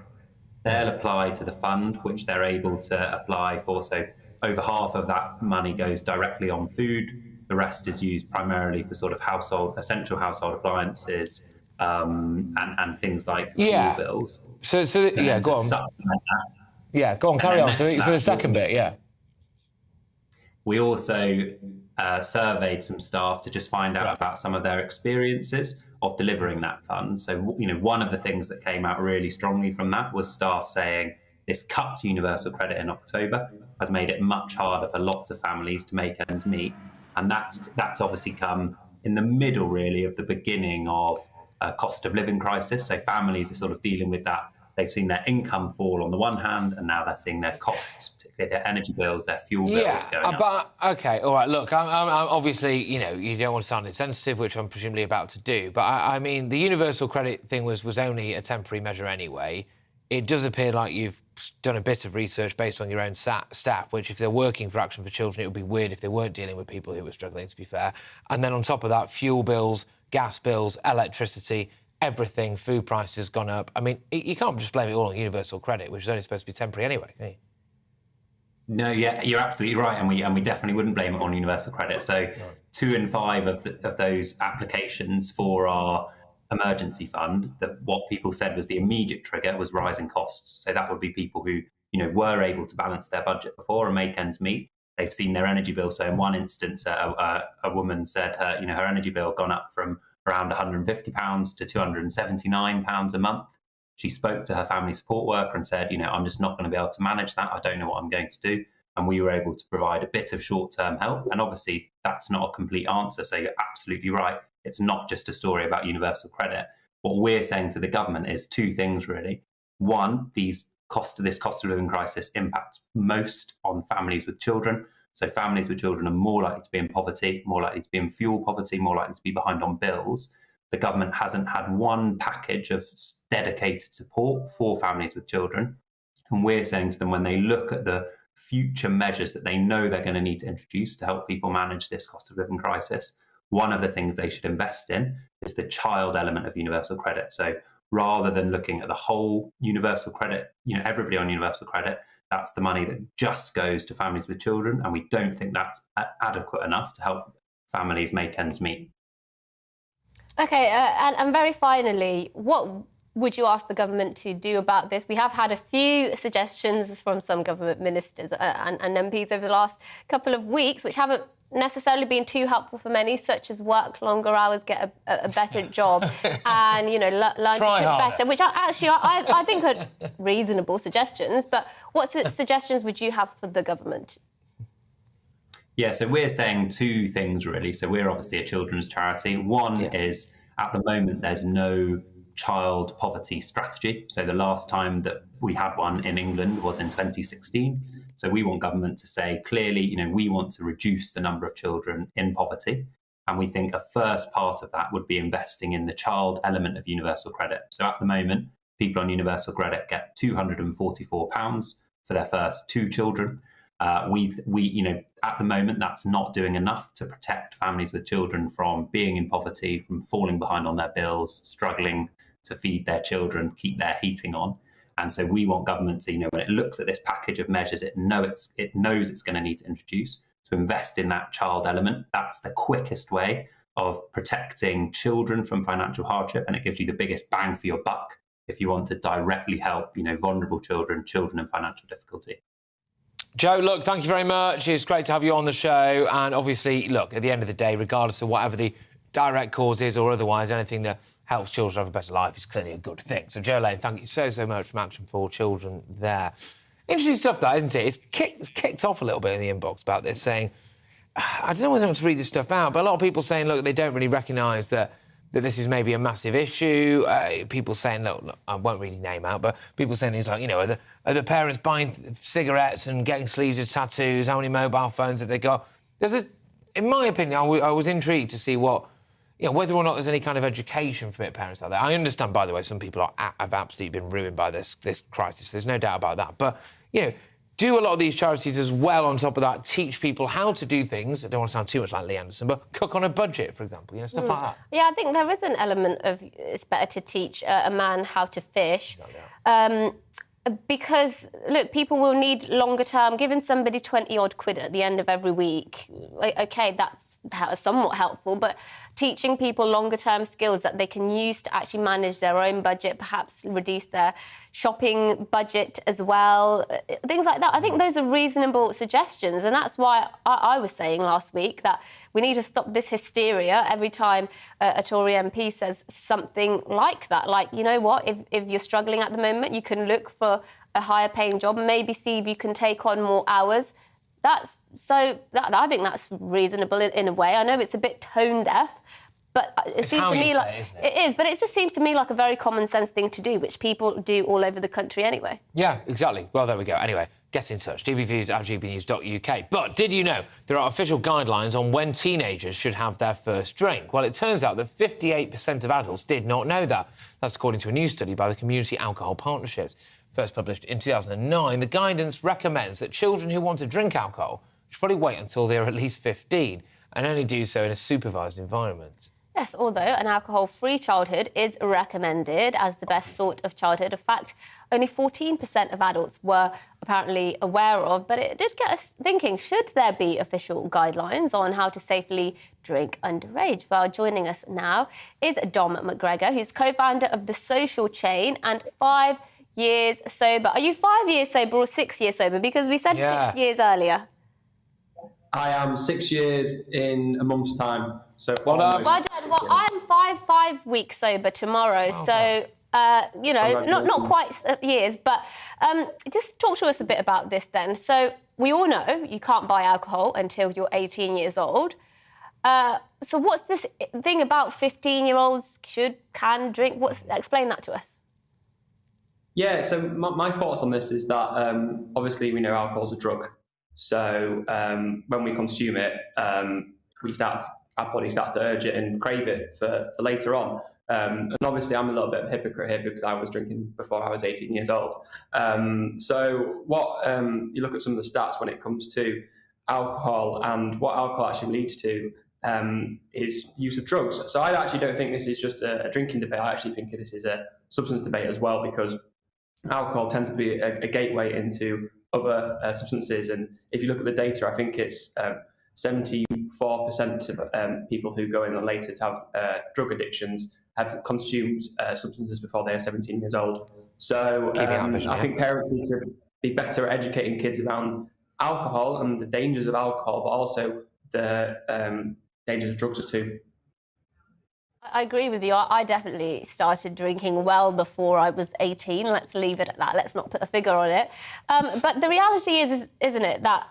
they'll apply to the fund, which they're able to apply for. So over half of that money goes directly on food. The rest is used primarily for sort of essential household appliances and things like fuel bills. So go on. Yeah, go on, carry on. So the second bit, yeah. We also surveyed some staff to just find out about some of their experiences of delivering that fund. So, one of the things that came out really strongly from that was staff saying this cut to universal credit in October has made it much harder for lots of families to make ends meet. And that's obviously come in the middle, really, of the beginning of a cost of living crisis. So families are sort of dealing with that. They've seen their income fall on the one hand, and now they're seeing their costs, particularly their energy bills, their fuel bills going up. But okay, all right. Look, I'm obviously, you don't want to sound insensitive, which I'm presumably about to do. But I mean, the universal credit thing was only a temporary measure anyway. It does appear like you've done a bit of research based on your own staff, which if they're working for Action for Children, it would be weird if they weren't dealing with people who were struggling, to be fair. And then on top of that, fuel bills, gas bills, electricity, everything, food prices gone up. I mean, you can't just blame it all on universal credit, which is only supposed to be temporary anyway, can you? No, yeah, you're absolutely right, and we definitely wouldn't blame it on universal credit. So 2 in 5 of those applications for our emergency fund, what people said was the immediate trigger was rising costs. So that would be people who were able to balance their budget before and make ends meet. They've seen their energy bill. So in one instance, a woman said her energy bill gone up from around £150 to £279 a month. She spoke to her family support worker and said, I'm just not going to be able to manage that. I don't know what I'm going to do. And we were able to provide a bit of short-term help. And obviously, that's not a complete answer. So you're absolutely right. It's not just a story about universal credit. What we're saying to the government is 2 things, really. One, this cost of living crisis impacts most on families with children. So families with children are more likely to be in poverty, more likely to be in fuel poverty, more likely to be behind on bills. The government hasn't had one package of dedicated support for families with children. And we're saying to them, when they look at the future measures that they know they're going to need to introduce to help people manage this cost of living crisis, one of the things they should invest in is the child element of universal credit. So rather than looking at the whole universal credit, everybody on universal credit, that's the money that just goes to families with children. And we don't think that's adequate enough to help families make ends meet. OK, and very finally, what would you ask the government to do about this? We have had a few suggestions from some government ministers and MPs over the last couple of weeks, which haven't necessarily been too helpful for many, such as work longer hours, get a better job, and learn to cook better, which I think are reasonable suggestions. But what suggestions would you have for the government? Yeah, so we're saying 2 things, really. So we're obviously a children's charity. One is, at the moment, there's no child poverty strategy. So the last time that we had one in England was in 2016. So we want government to say clearly, we want to reduce the number of children in poverty. And we think a first part of that would be investing in the child element of universal credit. So at the moment, people on universal credit get £244 for their first 2 children. At the moment, that's not doing enough to protect families with children from being in poverty, from falling behind on their bills, struggling to feed their children, keep their heating on. And so we want government to, when it looks at this package of measures, it knows it's going to need to introduce to invest in that child element. That's the quickest way of protecting children from financial hardship, and it gives you the biggest bang for your buck if you want to directly help, vulnerable children in financial difficulty. Joe, look, thank you very much. It's great to have you on the show. And obviously, look, at the end of the day, regardless of whatever the direct cause is or otherwise, anything that helps children have a better life is clearly a good thing. So, Joe Lane, thank you so much from Action for Children there. Interesting stuff, that, isn't it? It's kicked off a little bit in the inbox about this, saying I don't know whether I want to read this stuff out, but a lot of people saying, look, they don't really recognise that this is maybe a massive issue. People saying, look, I won't really name out, but people saying things like, you know, are the parents buying cigarettes and getting sleeves of tattoos? How many mobile phones have they got? In my opinion, I was intrigued to see what, you know, whether or not there's any kind of education for parents out there. I understand, by the way, some people have absolutely been ruined by this crisis. There's no doubt about that. But, you know, do a lot of these charities as well, on top of that, teach people how to do things. I don't want to sound too much like Lee Anderson, but cook on a budget, for example, you know, stuff like that. Yeah, I think there is an element of it's better to teach a man how to fish. Because, look, people will need longer term. Giving somebody 20-odd quid at the end of every week, OK, that's somewhat helpful, but teaching people longer term skills that they can use to actually manage their own budget, perhaps reduce their shopping budget as well, things like that. I think those are reasonable suggestions, and that's why I was saying last week that we need to stop this hysteria every time a Tory MP says something like that. Like, you know what, if you're struggling at the moment, you can look for a higher paying job, maybe see if you can take on more hours. I think that's reasonable in a way. I know it's a bit tone deaf, but it seems to me like it is. But it just seems to me like a very common sense thing to do, which people do all over the country anyway. Yeah, exactly. Well, there we go. Anyway, get in touch. gbviews@gbnews.uk. But did you know there are official guidelines on when teenagers should have their first drink? Well, it turns out that 58% of adults did not know that. That's according to a new study by the Community Alcohol Partnerships. First published in 2009, the guidance recommends that children who want to drink alcohol should probably wait until they're at least 15 and only do so in a supervised environment. Yes, although an alcohol-free childhood is recommended as the best sort of childhood, a fact only 14% of adults were apparently aware of, but it did get us thinking, should there be official guidelines on how to safely drink underage? Well, joining us now is Dom McGregor, who's co-founder of The Social Chain and 5 years sober. Are you 5 years sober or 6 years sober? Because we said 6 years earlier. I am 6 years in a month's time. So Well done. Well, I'm 5 weeks sober tomorrow. So, you know, not quite years, but just talk to us a bit about this then. So we all know you can't buy alcohol until you're 18 years old. So what's this thing about 15-year-olds can drink? Explain that to us. Yeah, so my thoughts on this is that obviously we know alcohol is a drug. So when we consume it, our body starts to urge it and crave it for later on. And obviously I'm a little bit of a hypocrite here because I was drinking before I was 18 years old. So what you look at some of the stats when it comes to alcohol and what alcohol actually leads to is use of drugs. So I actually don't think this is just a drinking debate. I actually think this is a substance debate as well, because alcohol tends to be a gateway into other substances. And if you look at the data, I think it's 74% of people who go in later to have drug addictions have consumed substances before they are 17 years old. So I think parents need to be better at educating kids around alcohol and the dangers of alcohol, but also the dangers of drugs too. I agree with you. I definitely started drinking well before I was 18. Let's leave it at that. Let's not put a figure on it. But the reality is, isn't it, that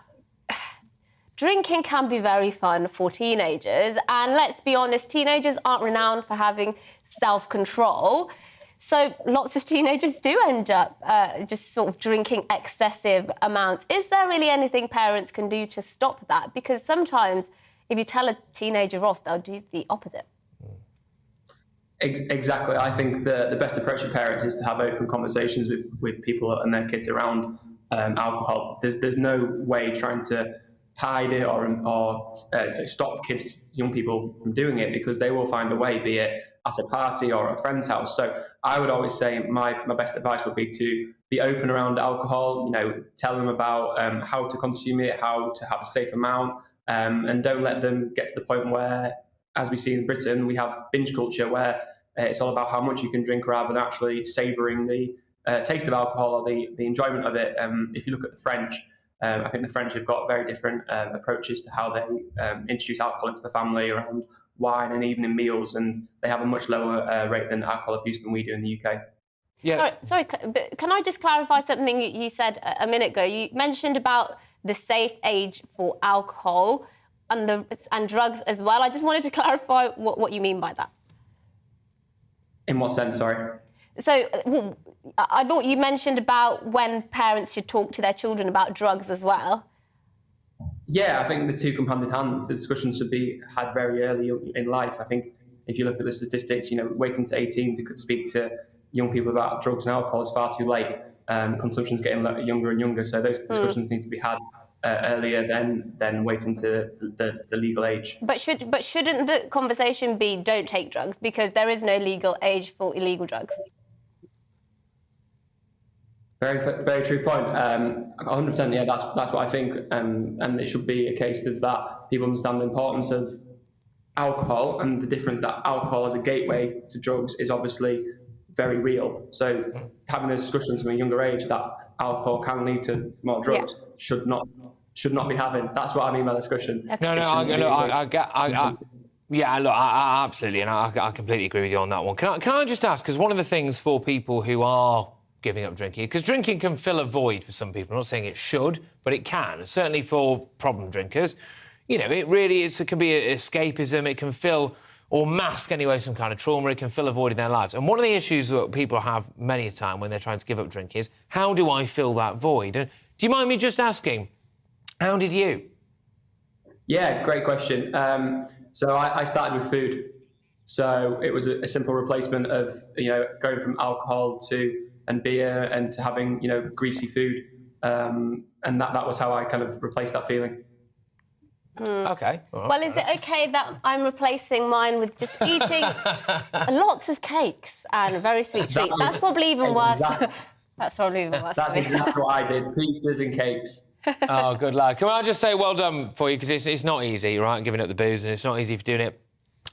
drinking can be very fun for teenagers. And let's be honest, teenagers aren't renowned for having self-control. So lots of teenagers do end up just sort of drinking excessive amounts. Is there really anything parents can do to stop that? Because sometimes if you tell a teenager off, they'll do the opposite. Exactly. I think the best approach for parents is to have open conversations with people and their kids around alcohol. There's no way trying to hide it or stop young people from doing it, because they will find a way, be it at a party or a friend's house. So I would always say my best advice would be to be open around alcohol, tell them about how to consume it, how to have a safe amount, and don't let them get to the point where, as we see in Britain, we have binge culture where it's all about how much you can drink rather than actually savouring the taste of alcohol or the enjoyment of it. If you look at the French, I think the French have got very different approaches to how they introduce alcohol into the family around wine and even in meals, and they have a much lower rate than alcohol abuse than we do in the UK. Yeah. Sorry, but can I just clarify something you said a minute ago? You mentioned about the safe age for alcohol. and drugs as well. I just wanted to clarify what you mean by that. In what sense, sorry? So I thought you mentioned about when parents should talk to their children about drugs as well. Yeah, I think the two come hand in hand. The discussions should be had very early in life. I think if you look at the statistics, waiting to 18 to speak to young people about drugs and alcohol is far too late. Consumption's getting younger and younger, so those discussions need to be had earlier than waiting to the legal age. But shouldn't the conversation be don't take drugs, because there is no legal age for illegal drugs? Very, very true point. 100%. Yeah, that's what I think. And it should be a case of that people understand the importance of alcohol and the difference that alcohol as a gateway to drugs is obviously very real. So having those discussions from a younger age that alcohol can lead to more drugs should not be having. That's what I mean by discussion. I absolutely, and I completely agree with you on that one. Can I just ask, because one of the things for people who are giving up drinking, because drinking can fill a void for some people. I'm not saying it should, but it can. Certainly for problem drinkers, it really is. It can be escapism. It can fill or mask anyway some kind of trauma. It can fill a void in their lives. And one of the issues that people have many a time when they're trying to give up drinking is, how do I fill that void? And do you mind me just asking, how did you? Yeah, great question. So I started with food. So it was a simple replacement of going from alcohol and beer and to having greasy food, and that was how I kind of replaced that feeling. Okay. Well, is it okay that I'm replacing mine with just eating lots of cakes and very sweet treats? That's probably even worse. That's probably even worse. That's exactly what I did: pizzas and cakes. Oh, good lad. Can I just say well done for you, because it's not easy, right, giving up the booze, and it's not easy for doing it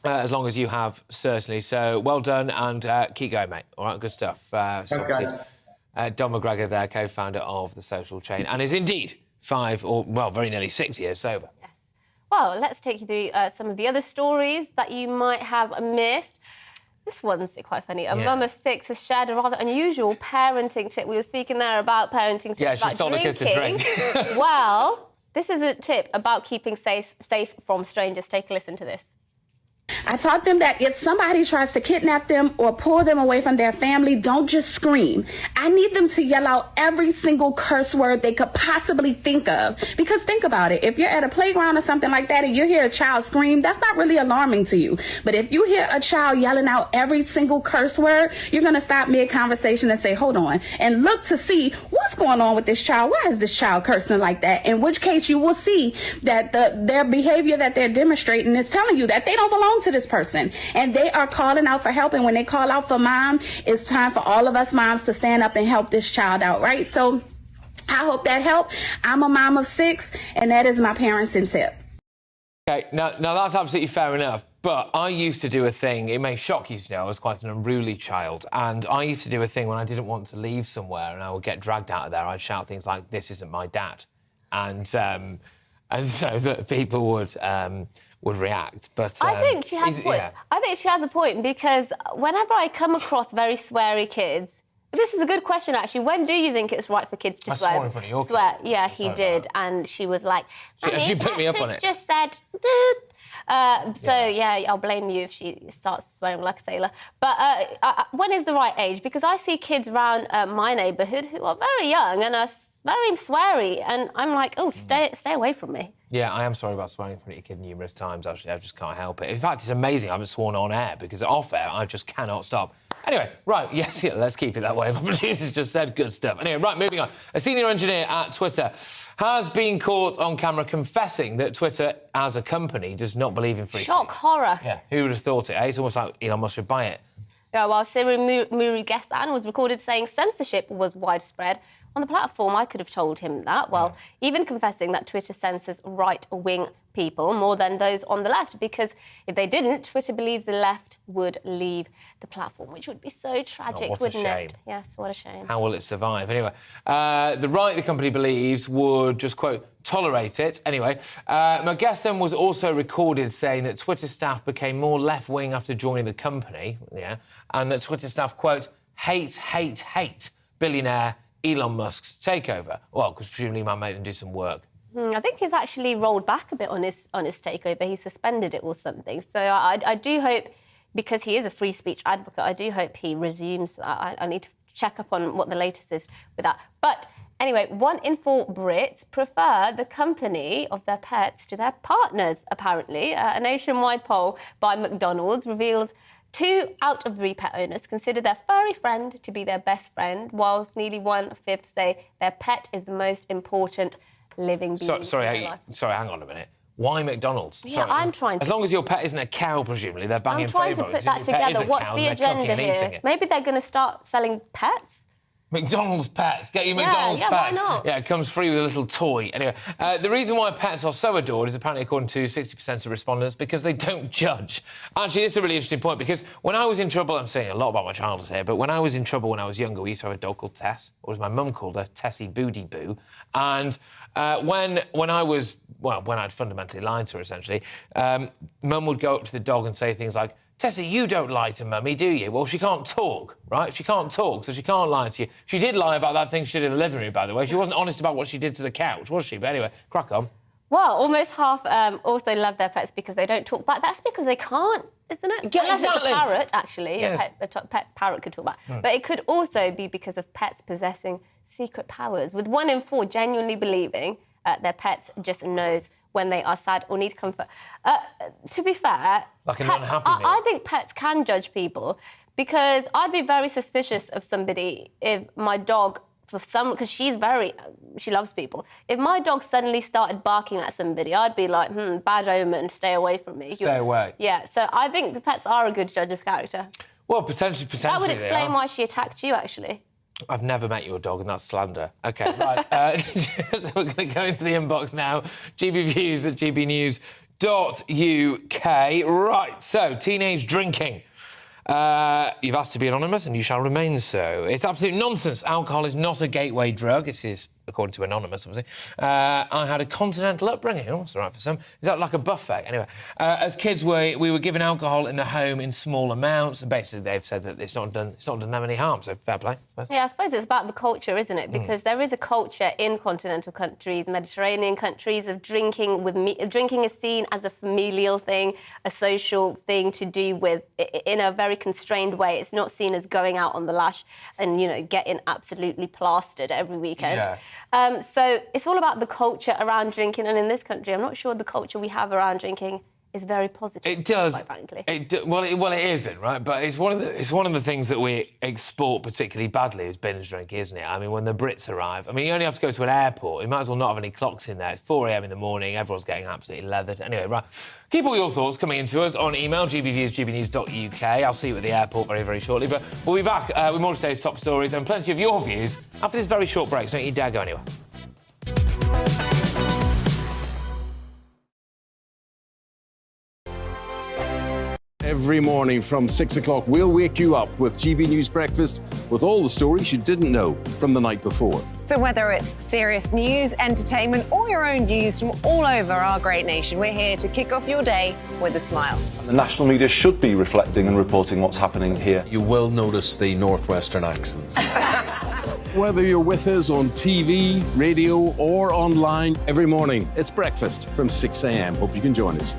as long as you have, certainly. So well done, and keep going, mate. All right, good stuff. Don McGregor there, co-founder of The Social Chain, and is indeed very nearly 6 years sober. Yes. Well, let's take you through some of the other stories that you might have missed. This one's quite funny. A mum of 6 has shared a rather unusual parenting tip. We were speaking there about parenting tips. Yeah, she told her kids to drink. Well, this is a tip about keeping safe from strangers. Take a listen to this. I taught them that if somebody tries to kidnap them or pull them away from their family, don't just scream. I need them to yell out every single curse word they could possibly think of. Because think about it, if you're at a playground or something like that and you hear a child scream, that's not really alarming to you. But if you hear a child yelling out every single curse word, you're going to stop mid-conversation and say, hold on, and look to see what's going on with this child. Why is this child cursing like that? In which case you will see that their behavior that they're demonstrating is telling you that they don't belong to this person, and they are calling out for help. And when they call out for mom, it's time for all of us moms to stand up and help this child out, right? So I hope that helped. I'm a mom of 6, and that is my parenting tip. Okay, now that's absolutely fair enough, but I used to do a thing, it may shock you to know, I was quite an unruly child, and I used to do a thing when I didn't want to leave somewhere and I would get dragged out of there, I'd shout things like, "This isn't my dad," and so that people would react. But I think she has a point. I think she has a point, because whenever I come across very sweary kids, this is a good question, actually. When do you think it's right for kids to swear? I swore in front of your swear. kid. Yeah, he did, and she was like, she put me up on it. Just said, dude. Yeah, I'll blame you if she starts swearing like a sailor. But when is the right age? Because I see kids around my neighbourhood who are very young and are very sweary, and I'm like, oh, stay away from me. Yeah, I am sorry about swearing in front of your kid numerous times, actually. I just can't help it. In fact, it's amazing I haven't sworn on air, because off air, I just cannot stop. Anyway, right, yes, let's keep it that way. My producer's just said good stuff. Anyway, right, moving on. A senior engineer at Twitter has been caught on camera confessing that Twitter, as a company, does not believe in free speech. Shock horror. Yeah, who would have thought it, eh? It's almost like Elon Musk should buy it. Yeah, while Siri Murugesan was recorded saying censorship was widespread on the platform, I could have told him that. Well, even confessing that Twitter censors right-wing people more than those on the left, because if they didn't, Twitter believes the left would leave the platform, which would be so tragic, wouldn't it? Yes, what a shame. How will it survive? Anyway, the right, the company believes, would just, quote, tolerate it. Anyway, Murugesan was also recorded saying that Twitter staff became more left-wing after joining the company, and that Twitter staff, quote, hate billionaire Elon Musk's takeover. Well, because presumably he might make them do some work. I think he's actually rolled back a bit on his takeover. He suspended it or something. So I do hope, because he is a free speech advocate, I do hope he resumes that. I need to check up on what the latest is with that. But anyway, 1 in 4 Brits prefer the company of their pets to their partners, apparently. A nationwide poll by McDonald's revealed 2 out of 3 pet owners consider their furry friend to be their best friend, whilst nearly 1/5 say their pet is the most important living being. Sorry, hang on a minute. Why McDonald's? Yeah, I'm trying to... As long as your pet isn't a cow, presumably, they're banging I'm trying to put that together. What's the agenda here? Maybe they're going to start selling pets? McDonald's pets. Get your McDonald's pets. Why not? Yeah, it comes free with a little toy. Anyway, the reason why pets are so adored is apparently, according to 60% of respondents, because they don't judge. Actually, this is a really interesting point, because when I was in trouble, I'm saying a lot about my childhood here, but when I was in trouble when I was younger, we used to have a dog called Tess, or as my mum called her, Tessie Booty Boo. And when I'd fundamentally lied to her, essentially, mum would go up to the dog and say things like, Tessie, you don't lie to Mummy, do you? Well, she can't talk, right? She can't talk, so she can't lie to you. She did lie about that thing she did in the living room, by the way. She wasn't honest about what she did to the couch, was she? But anyway, crack on. Well, almost half also love their pets because they don't talk back. That's because they can't, isn't it? Yeah, exactly. It's a parrot, actually. Yes. A pet parrot could talk back. But it could also be because of pets possessing secret powers, with 1 in 4 genuinely believing their pets just knows when they are sad or need comfort. To be fair, like an unhappy I think pets can judge people, because I'd be very suspicious of somebody if my dog, because she loves people. If my dog suddenly started barking at somebody, I'd be like, bad omen, stay away from me. Stay away. Yeah, so I think the pets are a good judge of character. Well, potentially That would explain why she attacked you, actually. I've never met your dog, and that's slander. OK, right. So we're going to go into the inbox now. GBViews at gbnews.uk. Right, so teenage drinking. You've asked to be anonymous, and you shall remain so. It's absolute nonsense. Alcohol is not a gateway drug. This is, according to Anonymous, obviously. I had a continental upbringing. Oh, that's all right for some. Is that like a buffet? Anyway, as kids, we were given alcohol in the home in small amounts, and basically they've said that it's not done them any harm, so fair play. Yeah, I suppose it's about the culture, isn't it? Because there is a culture in continental countries, Mediterranean countries, of drinking. Drinking is seen as a familial thing, a social thing to do with, in a very constrained way. It's not seen as going out on the lash and, getting absolutely plastered every weekend. Yeah. So it's all about the culture around drinking, and in this country, I'm not sure the culture we have around drinking is very positive. It does. Quite frankly. Well, it isn't, right? But it's one of the things that we export particularly badly is binge drinking, isn't it? I mean, when the Brits arrive, you only have to go to an airport. You might as well not have any clocks in there. It's 4 a.m. in the morning. Everyone's getting absolutely leathered. Anyway, right. Keep all your thoughts coming into us on email, gbviews@gbnews.uk. I'll see you at the airport very, very shortly. But we'll be back with more of today's top stories and plenty of your views after this very short break. So don't you dare go anywhere. Every morning from 6 o'clock, we'll wake you up with GB News Breakfast with all the stories you didn't know from the night before. So whether it's serious news, entertainment, or your own views from all over our great nation, we're here to kick off your day with a smile. And the national media should be reflecting and reporting what's happening here. You will notice the northwestern accents. Whether you're with us on TV, radio, or online, every morning, it's breakfast from 6 a.m. Hope you can join us.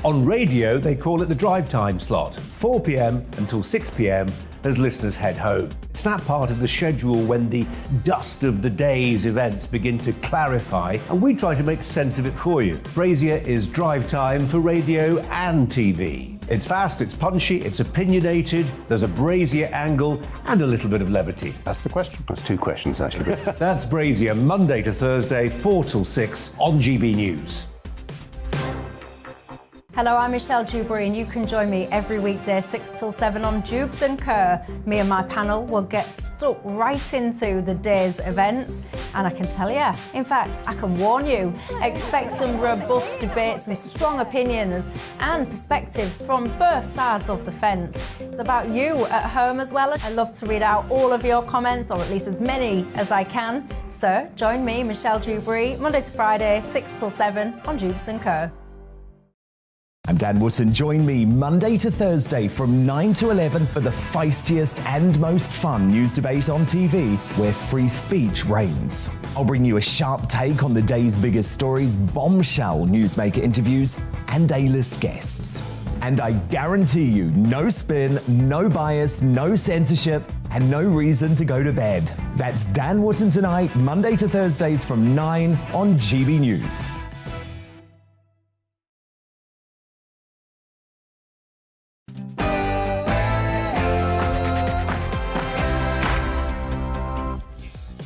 On radio, they call it the drive time slot, 4 p.m. until 6 p.m. as listeners head home. It's that part of the schedule when the dust of the day's events begin to clarify, and we try to make sense of it for you. Brazier is drive time for radio and TV. It's fast, it's punchy, it's opinionated, there's a Brazier angle, and a little bit of levity. That's the question. That's 2 questions, actually. That's Brazier, Monday to Thursday, 4 till 6 on GB News. Hello, I'm Michelle Dewberry, and you can join me every weekday 6 till 7 on Jubes and Kerr. Me and my panel will get stuck right into the day's events, and I can tell you, in fact, I can warn you, expect some robust debates, some strong opinions and perspectives from both sides of the fence. It's about you at home as well. I love to read out all of your comments, or at least as many as I can. So join me, Michelle Dewberry, Monday to Friday, 6 till 7 on Jubes and Kerr. I'm Dan Wootton. Join me Monday to Thursday from 9 to 11 for the feistiest and most fun news debate on TV, where free speech reigns. I'll bring you a sharp take on the day's biggest stories, bombshell newsmaker interviews, and A-list guests. And I guarantee you, no spin, no bias, no censorship, and no reason to go to bed. That's Dan Wootton Tonight, Monday to Thursdays from 9 on GB News.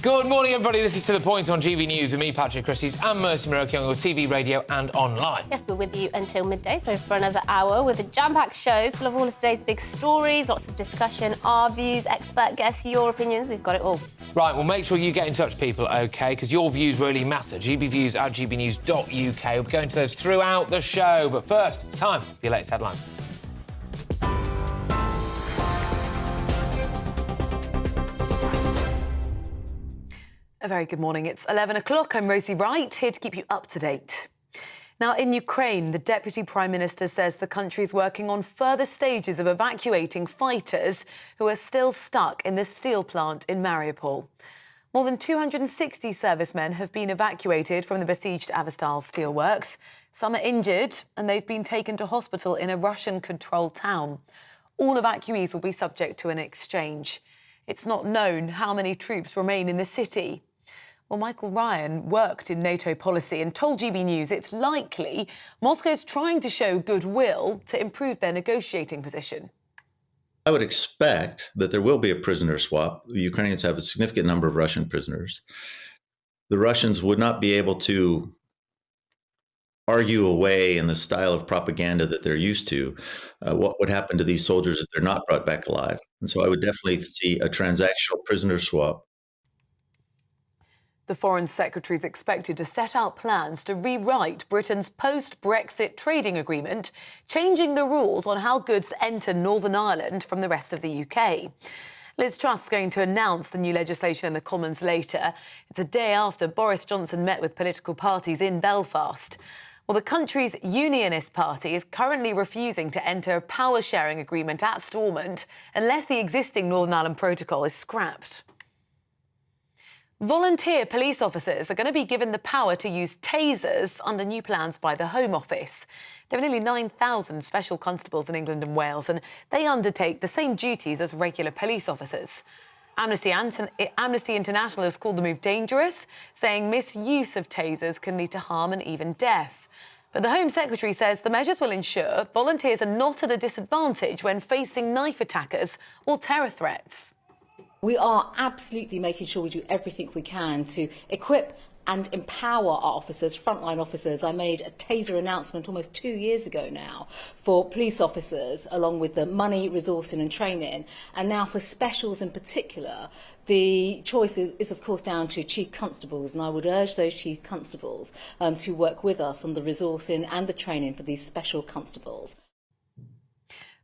Good morning, everybody. This is To The Point on GB News with me, Patrick Christie, and Mercy Muroki on your TV, radio and online. Yes, we're with you until midday, so for another hour with a jam-packed show full of all of today's big stories, lots of discussion, our views, expert guests, your opinions. We've got it all. Right, well, make sure you get in touch, people, OK, because your views really matter. gbviews@gbnews.uk. We'll be going to those throughout the show. But first, it's time for your latest headlines. A very good morning. It's 11 o'clock. I'm Rosie Wright, here to keep you up to date. Now, in Ukraine, the Deputy Prime Minister says the country is working on further stages of evacuating fighters who are still stuck in the steel plant in Mariupol. More than 260 servicemen have been evacuated from the besieged Azovstal steelworks. Some are injured and they've been taken to hospital in a Russian-controlled town. All evacuees will be subject to an exchange. It's not known how many troops remain in the city. Well, Michael Ryan worked in NATO policy and told GB News it's likely Moscow's trying to show goodwill to improve their negotiating position. I would expect that there will be a prisoner swap. The Ukrainians have a significant number of Russian prisoners. The Russians would not be able to argue away in the style of propaganda that they're used to what would happen to these soldiers if they're not brought back alive. And so I would definitely see a transactional prisoner swap. The Foreign Secretary is expected to set out plans to rewrite Britain's post-Brexit trading agreement, changing the rules on how goods enter Northern Ireland from the rest of the UK. Liz Truss is going to announce the new legislation in the Commons later. It's a day after Boris Johnson met with political parties in Belfast. Well, the country's Unionist Party is currently refusing to enter a power-sharing agreement at Stormont unless the existing Northern Ireland Protocol is scrapped. Volunteer police officers are going to be given the power to use tasers under new plans by the Home Office. There are nearly 9,000 special constables in England and Wales, and they undertake the same duties as regular police officers. Amnesty International has called the move dangerous, saying misuse of tasers can lead to harm and even death. But the Home Secretary says the measures will ensure volunteers are not at a disadvantage when facing knife attackers or terror threats. We are absolutely making sure we do everything we can to equip and empower our officers, frontline officers. I made a taser announcement almost 2 years ago now for police officers, along with the money, resourcing and training. And now for specials in particular, the choice is of course down to chief constables, and I would urge those chief constables to work with us on the resourcing and the training for these special constables.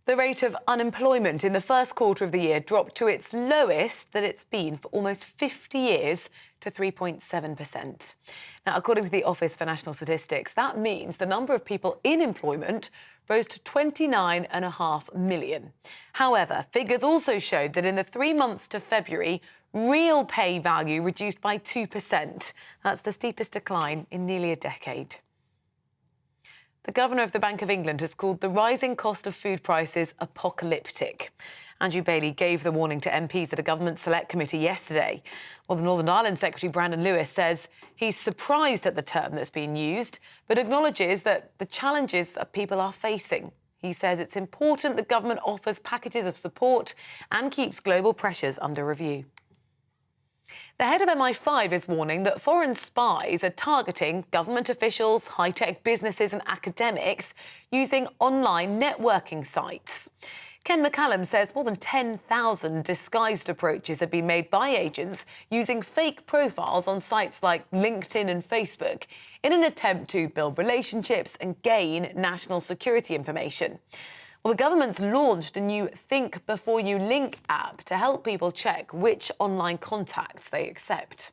The rate of unemployment in the first quarter of the year dropped to its lowest that it's been for almost 50 years, to 3.7%. Now, according to the Office for National Statistics, that means the number of people in employment rose to 29.5 million. However, figures also showed that in the 3 months to February, real pay value reduced by 2%. That's the steepest decline in nearly a decade. The Governor of the Bank of England has called the rising cost of food prices apocalyptic. Andrew Bailey gave the warning to MPs at a government select committee yesterday. Well, the Northern Ireland Secretary Brandon Lewis says he's surprised at the term that's been used, but acknowledges that the challenges that people are facing. He says it's important the government offers packages of support and keeps global pressures under review. The head of MI5 is warning that foreign spies are targeting government officials, high-tech businesses and academics using online networking sites. Ken McCallum says more than 10,000 disguised approaches have been made by agents using fake profiles on sites like LinkedIn and Facebook in an attempt to build relationships and gain national security information. Well, the government's launched a new Think Before You Link app to help people check which online contacts they accept.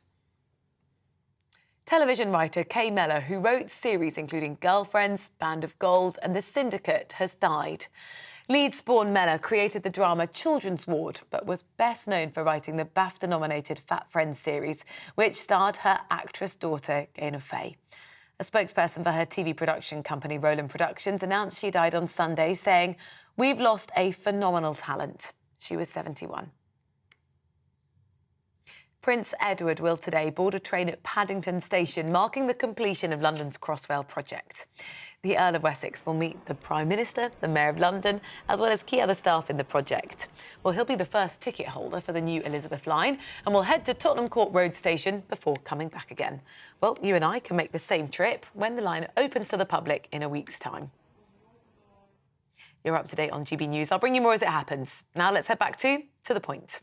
Television writer Kay Mellor, who wrote series including Girlfriends, Band of Gold and The Syndicate, has died. Leeds-born Mellor created the drama Children's Ward, but was best known for writing the BAFTA-nominated Fat Friends series, which starred her actress daughter, Gaynor Faye. A spokesperson for her TV production company, Roland Productions, announced she died on Sunday, saying, "We've lost a phenomenal talent." She was 71. Prince Edward will today board a train at Paddington Station, marking the completion of London's Crossrail project. The Earl of Wessex will meet the Prime Minister, the Mayor of London, as well as key other staff in the project. Well, he'll be the first ticket holder for the new Elizabeth line and will head to Tottenham Court Road Station before coming back again. Well, you and I can make the same trip when the line opens to the public in a week's time. You're up to date on GB News. I'll bring you more as it happens. Now let's head back to the point.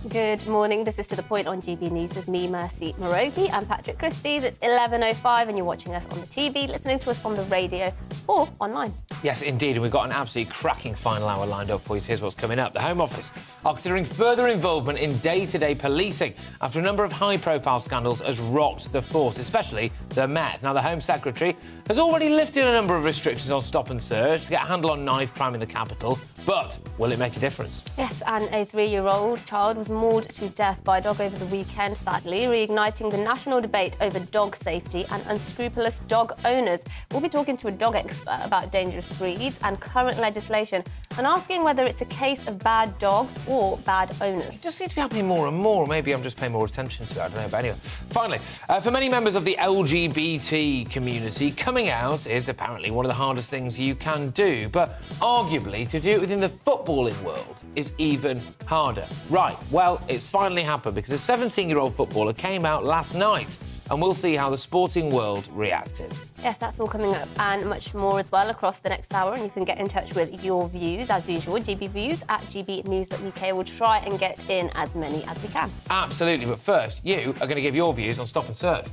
Good morning. This is To The Point on GB News with me, Mercy Moroki. I'm Patrick Christie's. It's 11:05 and you're watching us on the TV, listening to us on the radio or online. Yes, indeed. And we've got an absolutely cracking final hour lined up for you. Here's what's coming up. The Home Office are considering further involvement in day-to-day policing after a number of high-profile scandals has rocked the force, especially the Met. Now, the Home Secretary has already lifted a number of restrictions on stop and search to get a handle on knife crime in the capital. But will it make a difference? Yes, and a 3-year-old child was mauled to death by a dog over the weekend, sadly, reigniting the national debate over dog safety and unscrupulous dog owners. We'll be talking to a dog expert about dangerous breeds and current legislation and asking whether it's a case of bad dogs or bad owners. It just seems to be happening more and more. Maybe I'm just paying more attention to it. I don't know. But anyway, finally, for many members of the LGBT community, coming out is apparently one of the hardest things you can do. But arguably, to do it within the footballing world is even harder. Right, well, it's finally happened because a 17-year-old footballer came out last night and we'll see how the sporting world reacted. Yes, that's all coming up and much more as well across the next hour, and you can get in touch with your views as usual, gbviews@gbnews.uk. We'll try and get in as many as we can. Absolutely, but first, you are going to give your views on Stop and Search.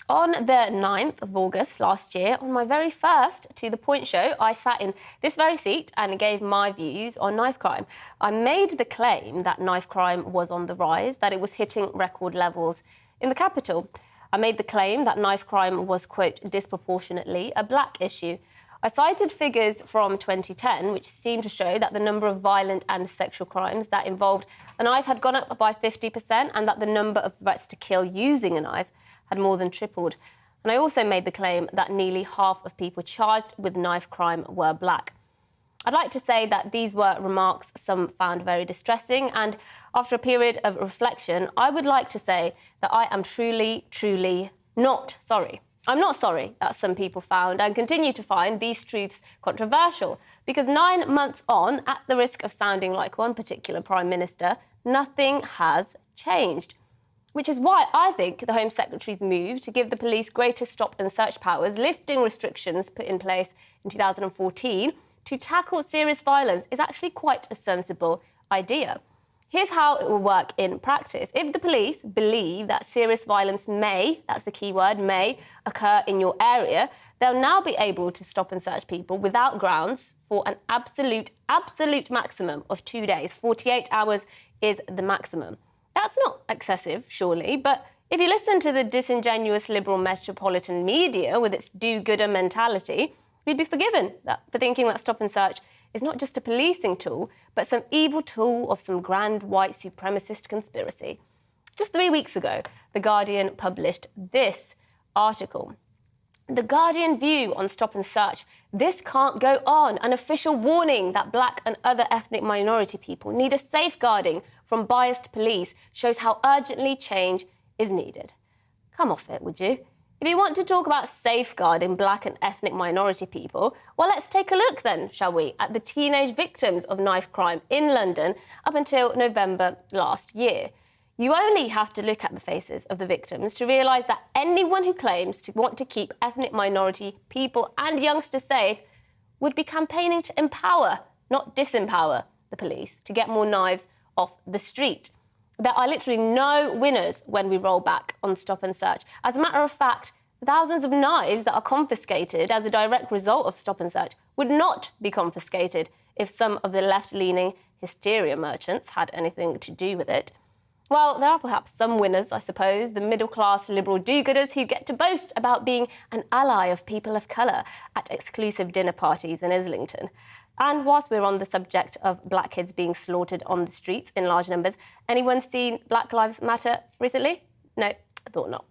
On the 9th of August last year, on my very first To The Point show, I sat in this very seat and gave my views on knife crime. I made the claim that knife crime was on the rise, that it was hitting record levels in the capital. I made the claim that knife crime was, quote, disproportionately a black issue. I cited figures from 2010, which seemed to show that the number of violent and sexual crimes that involved a knife had gone up by 50% and that the number of threats to kill using a knife had more than tripled. And I also made the claim that nearly half of people charged with knife crime were black. I'd like to say that these were remarks some found very distressing, and after a period of reflection, I would like to say that I am truly not sorry. I'm not sorry that some people found and continue to find these truths controversial, because 9 months on, at the risk of sounding like one particular Prime Minister, nothing has changed. Which is why I think the Home Secretary's move to give the police greater stop and search powers, lifting restrictions put in place in 2014 to tackle serious violence is actually quite a sensible idea. Here's how it will work in practice. If the police believe that serious violence may, that's the key word, may occur in your area, they'll now be able to stop and search people without grounds for an absolute maximum of 2 days. 48 hours is the maximum. That's not excessive, surely, but if you listen to the disingenuous liberal metropolitan media with its do-gooder mentality, you'd be forgiven for thinking that stop and search is not just a policing tool, but some evil tool of some grand white supremacist conspiracy. Just 3 weeks ago, The Guardian published this article. The Guardian view on stop and search: this can't go on. An official warning that black and other ethnic minority people need a safeguarding from biased police shows how urgently change is needed. Come off it, would you? If you want to talk about safeguarding black and ethnic minority people, well, let's take a look then, shall we, at the teenage victims of knife crime in London up until November last year. You only have to look at the faces of the victims to realise that anyone who claims to want to keep ethnic minority people and youngsters safe would be campaigning to empower, not disempower, the police to get more knives off the street. There are literally no winners when we roll back on stop and search. As a matter of fact, thousands of knives that are confiscated as a direct result of stop and search would not be confiscated if some of the left-leaning hysteria merchants had anything to do with it. Well, there are perhaps some winners, I suppose, the middle-class liberal do-gooders who get to boast about being an ally of people of colour at exclusive dinner parties in Islington. And whilst we're on the subject of black kids being slaughtered on the streets in large numbers, anyone seen Black Lives Matter recently? No, I thought not.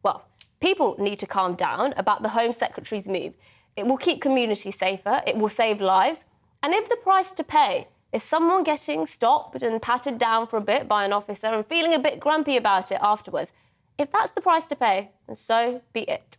Well, people need to calm down about the Home Secretary's move. It will keep communities safer, it will save lives, and if the price to pay is someone getting stopped and patted down for a bit by an officer and feeling a bit grumpy about it afterwards, if that's the price to pay, then so be it.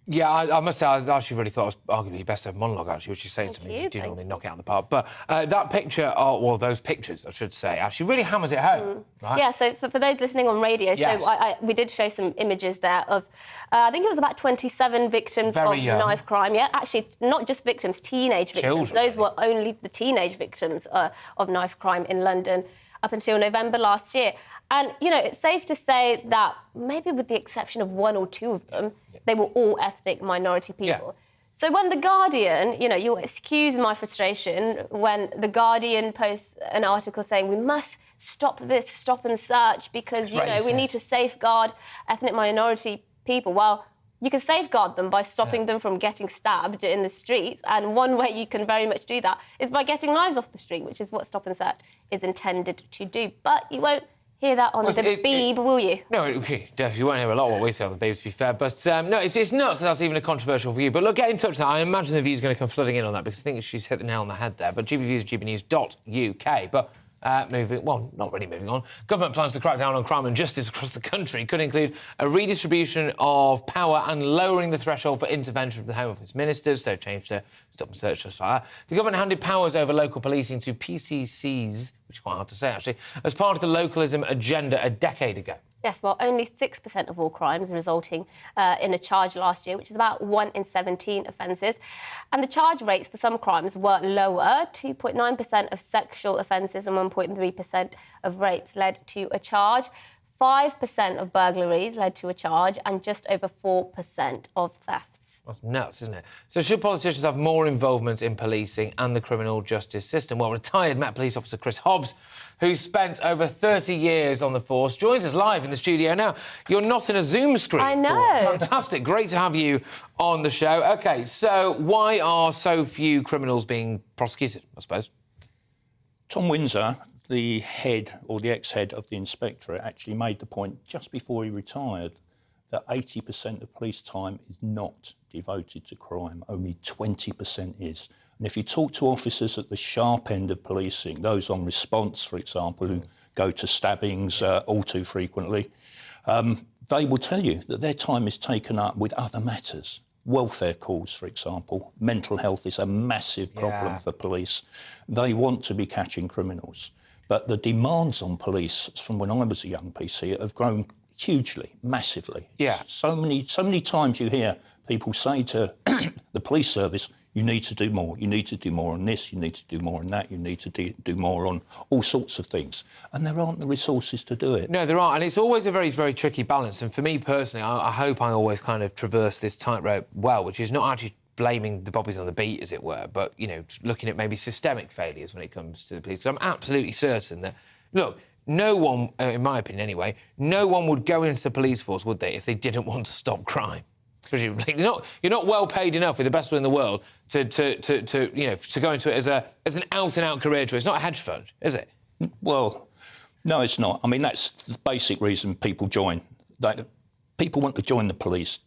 Yeah, I must say, I actually really thought it was arguably your best ever monologue, actually, which you're saying to me. You do normally knock it out of the park. But that picture, well, those pictures, I should say, actually really hammers it home. Right? Yeah, so for those listening on radio, Yes. so we did show some images there of, I think it was about 27 victims Very of young. knife crime. Yeah, actually, not just victims, teenage victims. Children, Those were only the teenage victims of knife crime in London up until November last year. And, you know, it's safe to say that maybe with the exception of one or two of them, they were all ethnic minority people. Yeah. So when The Guardian, you know, you'll excuse my frustration when The Guardian posts an article saying we must stop this stop and search because, you know, we need to safeguard ethnic minority people. Well, you can safeguard them by stopping them from getting stabbed in the streets. And one way you can very much do that is by getting knives off the street, which is what stop and search is intended to do. But you won't hear that on the Beeb, will you? No, you won't hear a lot of what we say on the Beeb, to be fair. But no, it's nuts that that's even a controversial view. But look, get in touch with that. I imagine the view's going to come flooding in on that because I think she's hit the nail on the head there. But GBNews, gbnews.uk. But not really moving on. Government plans to crack down on crime and justice across the country. Could include a redistribution of power and lowering the threshold for intervention from the Home Office ministers, so change to stop and search just like that. The government handed powers over local policing to PCCs, which is quite hard to say actually, as part of the localism agenda a decade ago. Yes, well, only 6% of all crimes resulting in a charge last year, which is about 1 in 17 offences. And the charge rates for some crimes were lower. 2.9% of sexual offences and 1.3% of rapes led to a charge. 5% of burglaries led to a charge and just over 4% of thefts. That's nuts, isn't it? So should politicians have more involvement in policing and the criminal justice system? Well, retired Met Police Officer Chris Hobbs, who's spent over 30 years on the force, joins us live in the studio now. You're not in a Zoom screen. I know. Fantastic. Great to have you on the show. OK, so why are so few criminals being prosecuted, I suppose? Tom Windsor, the head or the ex-head of the inspectorate, actually made the point just before he retired that 80% of police time is not devoted to crime, only 20% is. And if you talk to officers at the sharp end of policing, those on response, for example, who go to stabbings all too frequently, they will tell you that their time is taken up with other matters. Welfare calls, for example. Mental health is a massive problem for police. They want to be catching criminals. But the demands on police from when I was a young PC have grown hugely, massively. Yeah. So many times you hear people say to the police service, you need to do more. You need to do more on this. You need to do more on that. You need to do more on all sorts of things. And there aren't the resources to do it. No, there aren't. And it's always a very, very tricky balance. And for me personally, I hope I always kind of traverse this tightrope well, which is not actually blaming the bobbies on the beat, as it were, but, you know, looking at maybe systemic failures when it comes to the police. Because I'm absolutely certain that, look, no one, in my opinion anyway, no one would go into the police force, would they, if they didn't want to stop crime? Presumably, you're not well paid enough with the best will in the world to go into it as an out-and-out career choice. It's not a hedge fund, is it? Well, no, it's not. I mean, that's the basic reason people join. People want to join the police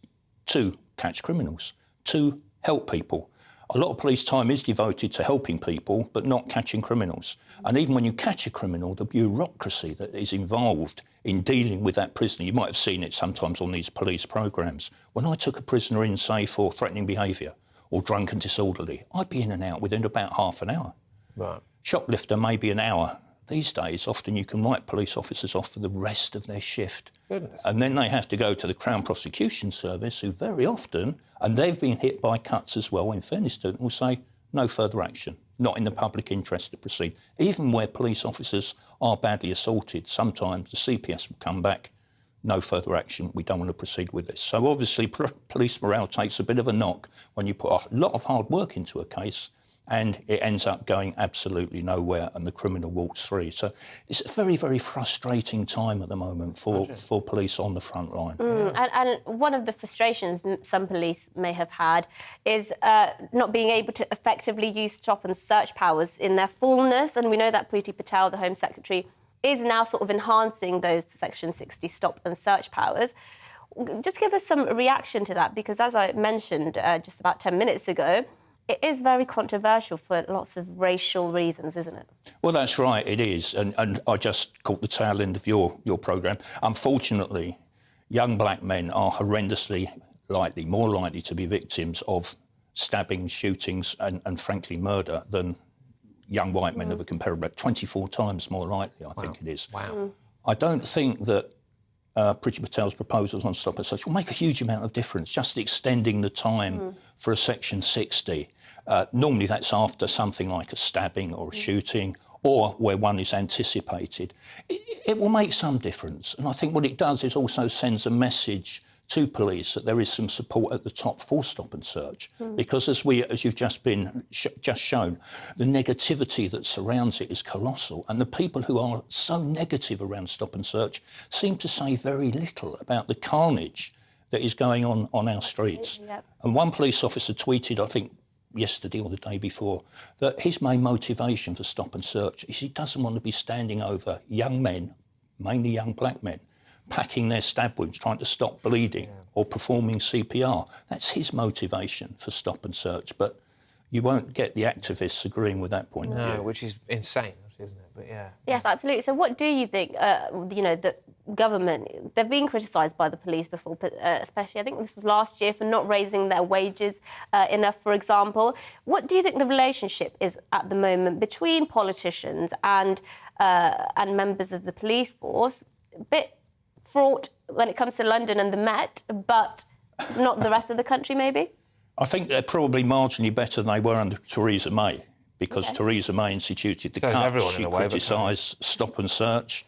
to catch criminals, to help people. A lot of police time is devoted to helping people, but not catching criminals. And even when you catch a criminal, the bureaucracy that is involved in dealing with that prisoner, you might have seen it sometimes on these police programmes. When I took a prisoner in, say, for threatening behaviour or drunk and disorderly, I'd be in and out within about half an hour. Right. Shoplifter, maybe an hour. These days, often you can write police officers off for the rest of their shift. Goodness. And then they have to go to the Crown Prosecution Service, who very often, and they've been hit by cuts as well, in fairness to them, will say, no further action. Not in the public interest to proceed. Even where police officers are badly assaulted, sometimes the CPS will come back, no further action, we don't want to proceed with this. So obviously police morale takes a bit of a knock when you put a lot of hard work into a case and it ends up going absolutely nowhere and the criminal walks free. So it's a very, very frustrating time at the moment for police on the front line. And one of the frustrations some police may have had is not being able to effectively use stop and search powers in their fullness. And we know that Priti Patel, the Home Secretary, is now sort of enhancing those Section 60 stop and search powers. Just give us some reaction to that, because as I mentioned just about 10 minutes ago, it is very controversial for lots of racial reasons, isn't it? Well, that's right, it is. And I just caught the tail end of your programme. Unfortunately, young black men are horrendously likely, more likely to be victims of stabbings, shootings and frankly, murder than young white men of a comparable, 24 times more likely, I think it is. Wow. I don't think that Priti Patel's proposals on stop and search will make a huge amount of difference, just extending the time for a Section 60. Normally that's after something like a stabbing or a shooting or where one is anticipated. It will make some difference. And I think what it does is also sends a message to police that there is some support at the top for stop and search. Because as you've just been just shown, the negativity that surrounds it is colossal. And the people who are so negative around stop and search seem to say very little about the carnage that is going on our streets. Yep. And one police officer tweeted, I think, yesterday or the day before, that his main motivation for stop and search is he doesn't want to be standing over young men, mainly young black men, packing their stab wounds, trying to stop bleeding or performing CPR. That's his motivation for stop and search. But you won't get the activists agreeing with that point of view. Which is insane, isn't it? But yeah. Yes, absolutely. So what do you think, the government, they've been criticised by the police before, especially I think this was last year, for not raising their wages enough, for example. What do you think the relationship is at the moment between politicians and members of the police force? A bit fraught when it comes to London and the Met, but not the rest of the country, maybe? I think they're probably marginally better than they were under Theresa May, because Theresa May instituted the cuts. She criticised stop and search.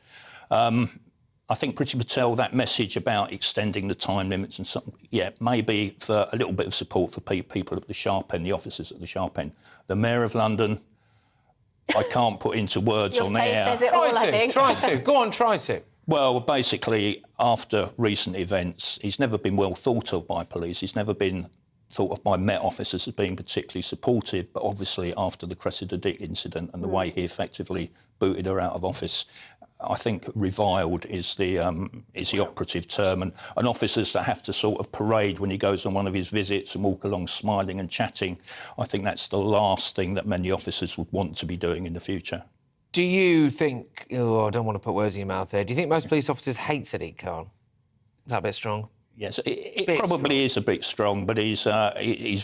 I think Priti Patel, that message about extending the time limits and something, maybe for a little bit of support for people at the sharp end, the officers at the sharp end. The Mayor of London, I can't put into words on air. Try to. Go on, try to. Well, basically, after recent events, he's never been well thought of by police. He's never been thought of by Met officers as being particularly supportive. But obviously, after the Cressida Dick incident and the way he effectively booted her out of office, I think reviled is the operative term. And officers that have to sort of parade when he goes on one of his visits and walk along smiling and chatting, I think that's the last thing that many officers would want to be doing in the future. Do you think... Oh, I don't want to put words in your mouth there. Do you think most police officers hate Sadiq Khan? Is that a bit strong? Yes, it probably is a bit strong, but he's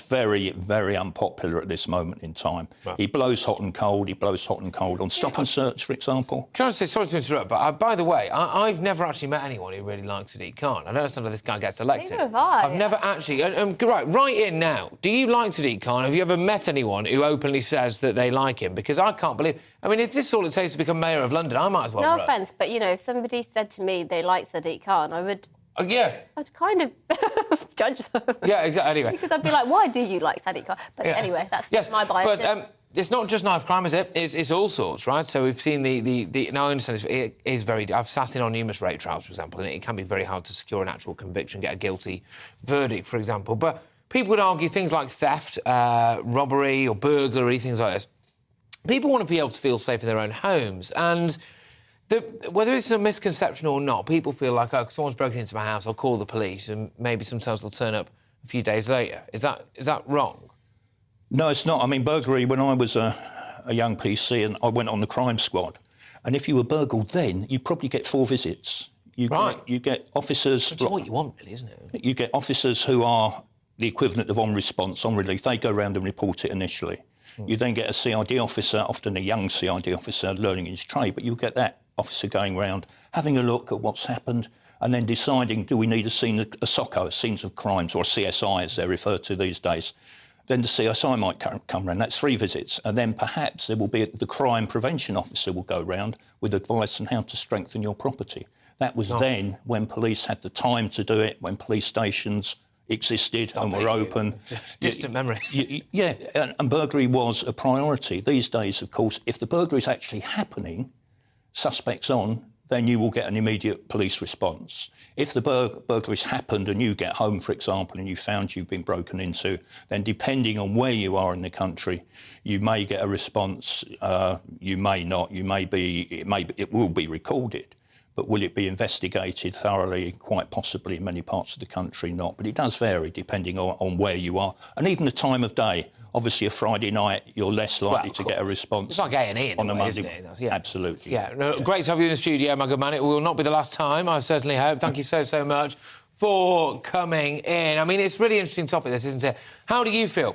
very, very unpopular at this moment in time. Right. He blows hot and cold. He blows hot and cold on stop and search, for example. Can I say, sorry to interrupt, but by the way, I've never actually met anyone who really likes Sadiq Khan. I don't understand how this guy gets elected. Neither have I. I've never actually... Right in now. Do you like Sadiq Khan? Have you ever met anyone who openly says that they like him? Because I can't believe... I mean, if this is all it takes to become mayor of London, I might as well run. No offence, but, if somebody said to me they like Sadiq Khan, I would... I'd kind of judge them. Yeah, exactly. Anyway. Because I'd be like, why do you like Sadiq Khan? But anyway, that's my bias. But it's not just knife crime, is it? It's all sorts, right? So we've seen the now I understand it is very... I've sat in on numerous rape trials, for example, and it can be very hard to secure an actual conviction, get a guilty verdict, for example. But people would argue things like theft, robbery or burglary, things like this. People want to be able to feel safe in their own homes, and... whether it's a misconception or not, people feel like, oh, someone's broken into my house, I'll call the police, and maybe sometimes they'll turn up a few days later. Is that wrong? No, it's not. I mean, burglary, when I was a young PC and I went on the crime squad, and if you were burgled then, you probably get 4 visits. You get officers... That's what you want, really, isn't it? You get officers who are the equivalent of on response, on relief. They go around and report it initially. You then get a CID officer, often a young CID officer, learning his trade, but you get that officer going round, having a look at what's happened, and then deciding, do we need a SOCO, a scenes of crimes, or a CSI, as they're referred to these days. then the CSI might come round. That's 3 visits. And then perhaps there will be the crime prevention officer will go round with advice on how to strengthen your property. That was then when police had the time to do it, when police stations existed and were open. Distant memory. Yeah, and burglary was a priority. These days, of course, if the burglary is actually happening, suspects on, then you will get an immediate police response. If the burglary's happened and you get home, for example, and you found you've been broken into, then depending on where you are in the country, you may get a response, you may not, it will be recorded. But will it be investigated thoroughly? Quite possibly in many parts of the country not. But it does vary depending on where you are. And even the time of day. Obviously, a Friday night, you're less likely to get a response. It's like A&E on a Monday. isn't it? Yeah. Absolutely. Yeah, no, great to have you in the studio, my good man. It will not be the last time, I certainly hope. Thank you so much for coming in. I mean, it's a really interesting topic, this, isn't it? How do you feel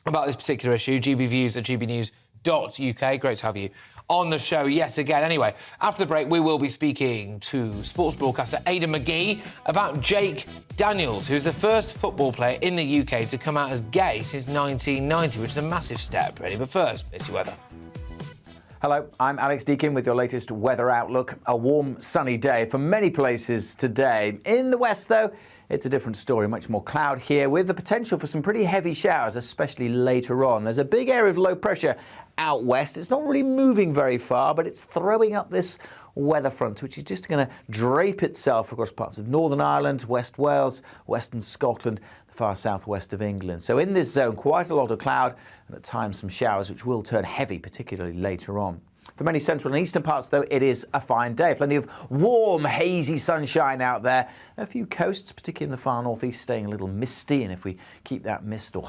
about this particular issue? GBviews at gbnews.uk. Great to have you on the show yet again. Anyway, after the break, we will be speaking to sports broadcaster Aidan McGee about Jake Daniels, who's the first football player in the UK to come out as gay since 1990, which is a massive step, really. But first, it's your weather. Hello, I'm Alex Deakin with your latest weather outlook. A warm, sunny day for many places today. In the west, though, it's a different story. Much more cloud here with the potential for some pretty heavy showers, especially later on. There's a big area of low pressure out west. It's not really moving very far, but it's throwing up this weather front, which is just going to drape itself across parts of Northern Ireland, West Wales, Western Scotland, the far southwest of England. So in this zone, quite a lot of cloud and at times some showers, which will turn heavy, particularly later on. For many central and eastern parts, though, it is a fine day. Plenty of warm, hazy sunshine out there. A few coasts, particularly in the far northeast, staying a little misty. And if we keep that mist or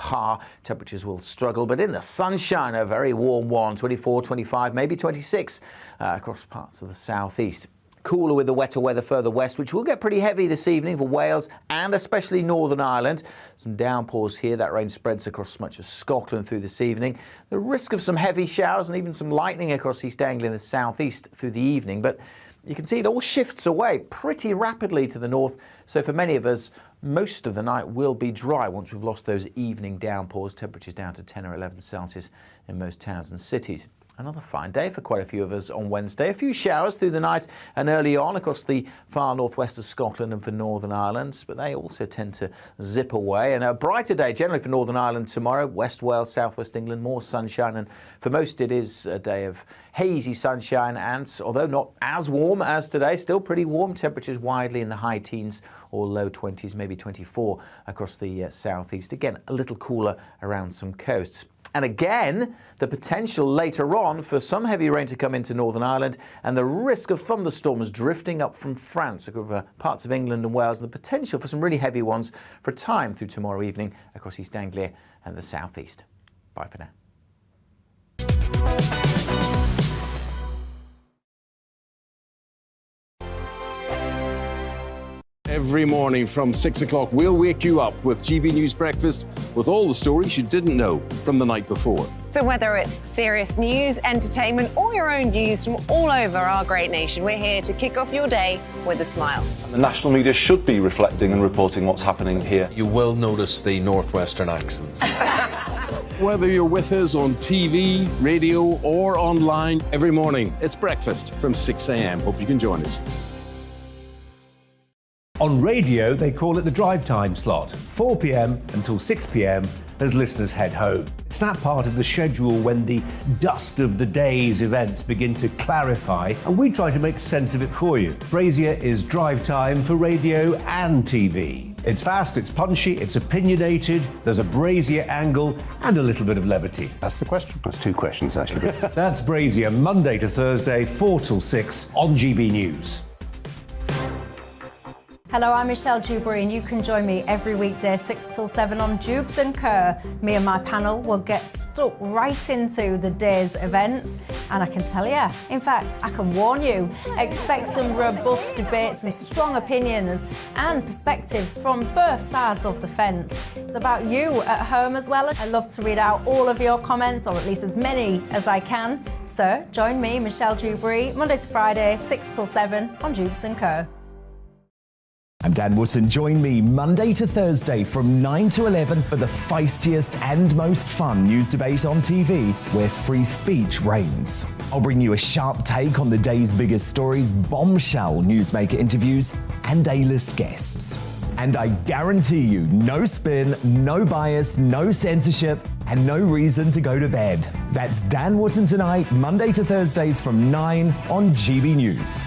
temperatures will struggle. But in the sunshine, a very warm one, 24, 25, maybe 26 across parts of the southeast. Cooler with the wetter weather further west, which will get pretty heavy this evening for Wales and especially Northern Ireland. Some downpours here. That rain spreads across much of Scotland through this evening. The risk of some heavy showers and even some lightning across East Anglia and the southeast through the evening. But you can see it all shifts away pretty rapidly to the north. So for many of us, most of the night will be dry once we've lost those evening downpours. Temperatures down to 10 or 11 Celsius in most towns and cities. Another fine day for quite a few of us on Wednesday. A few showers through the night and early on across the far northwest of Scotland and for Northern Ireland, but they also tend to zip away. And a brighter day generally for Northern Ireland tomorrow, West Wales, southwest England, more sunshine. And for most it is a day of hazy sunshine and, although not as warm as today, still pretty warm. Temperatures widely in the high teens or low 20s, maybe 24 across the southeast. Again, a little cooler around some coasts. And again, the potential later on for some heavy rain to come into Northern Ireland and the risk of thunderstorms drifting up from France over parts of England and Wales, and the potential for some really heavy ones for a time through tomorrow evening across East Anglia and the southeast. Bye for now. Every morning from 6 o'clock, we'll wake you up with GB News Breakfast with all the stories you didn't know from the night before. So whether it's serious news, entertainment, or your own views from all over our great nation, we're here to kick off your day with a smile. And the national media should be reflecting and reporting what's happening here. You will notice the northwestern accents. Whether you're with us on TV, radio, or online, every morning, it's breakfast from 6 a.m. Hope you can join us. On radio, they call it the drive time slot, 4 p.m. until 6 p.m. as listeners head home. It's that part of the schedule when the dust of the day's events begin to clarify, and we try to make sense of it for you. Brazier is drive time for radio and TV. It's fast, it's punchy, it's opinionated, there's a Brazier angle and a little bit of levity. That's the question. That's 2 questions, actually. That's Brazier, Monday to Thursday, 4 till 6 on GB News. Hello, I'm Michelle Dewberry, and you can join me every weekday 6 till 7 on Jubes and Kerr. Me and my panel will get stuck right into the day's events, and I can tell you, in fact, I can warn you, expect some robust debates, some strong opinions and perspectives from both sides of the fence. It's about you at home as well. I love to read out all of your comments, or at least as many as I can. So join me, Michelle Dewberry, Monday to Friday, 6 till 7 on Jubes and Kerr. I'm Dan Wootton. Join me Monday to Thursday from 9 to 11 for the feistiest and most fun news debate on TV, where free speech reigns. I'll bring you a sharp take on the day's biggest stories, bombshell newsmaker interviews, and A-list guests. And I guarantee you, no spin, no bias, no censorship, and no reason to go to bed. That's Dan Wootton Tonight, Monday to Thursdays from 9 on GB News.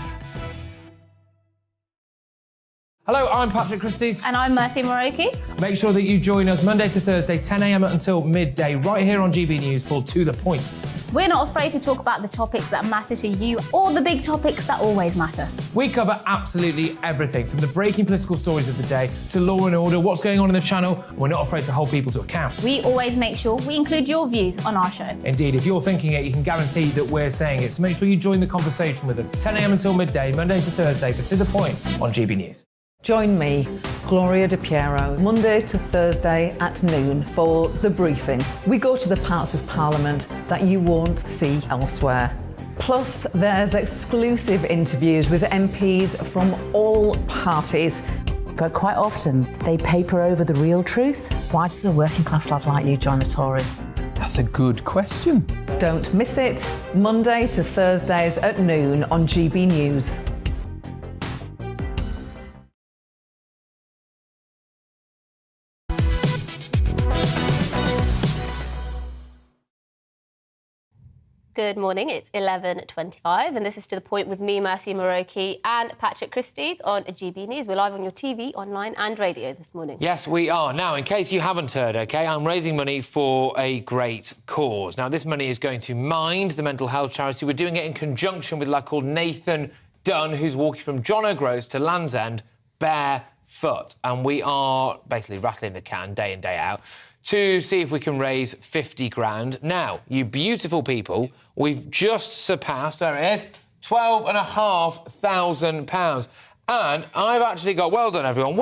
Hello, I'm Patrick Christys. And I'm Mercy Moroki. Make sure that you join us Monday to Thursday, 10 a.m. until midday, right here on GB News for To The Point. We're not afraid to talk about the topics that matter to you or the big topics that always matter. We cover absolutely everything, from the breaking political stories of the day to law and order, what's going on in the channel. We're not afraid to hold people to account. We always make sure we include your views on our show. Indeed, if you're thinking it, you can guarantee that we're saying it. So make sure you join the conversation with us, 10 a.m. until midday, Monday to Thursday for To The Point on GB News. Join me, Gloria De Piero, Monday to Thursday at noon for The Briefing. We go to the parts of Parliament that you won't see elsewhere. Plus, there's exclusive interviews with MPs from all parties. But quite often, they paper over the real truth. Why does a working class lad like you join the Tories? That's a good question. Don't miss it, Monday to Thursdays at noon on GB News. Good morning, it's 11:25 and this is To The Point with me, Mercy Moroki and Patrick Christys on GB News. We're live on your TV, online and radio this morning. Yes, we are. Now, in case you haven't heard, OK, I'm raising money for a great cause. Now, this money is going to Mind, the mental health charity. We're doing it in conjunction with a lad called Nathan Dunn, who's walking from John O'Groats to Land's End barefoot. And we are basically rattling the can day in, day out to see if we can raise 50 grand. Now, you beautiful people, we've just surpassed, there it is, £12,500. And I've actually got, well done, everyone,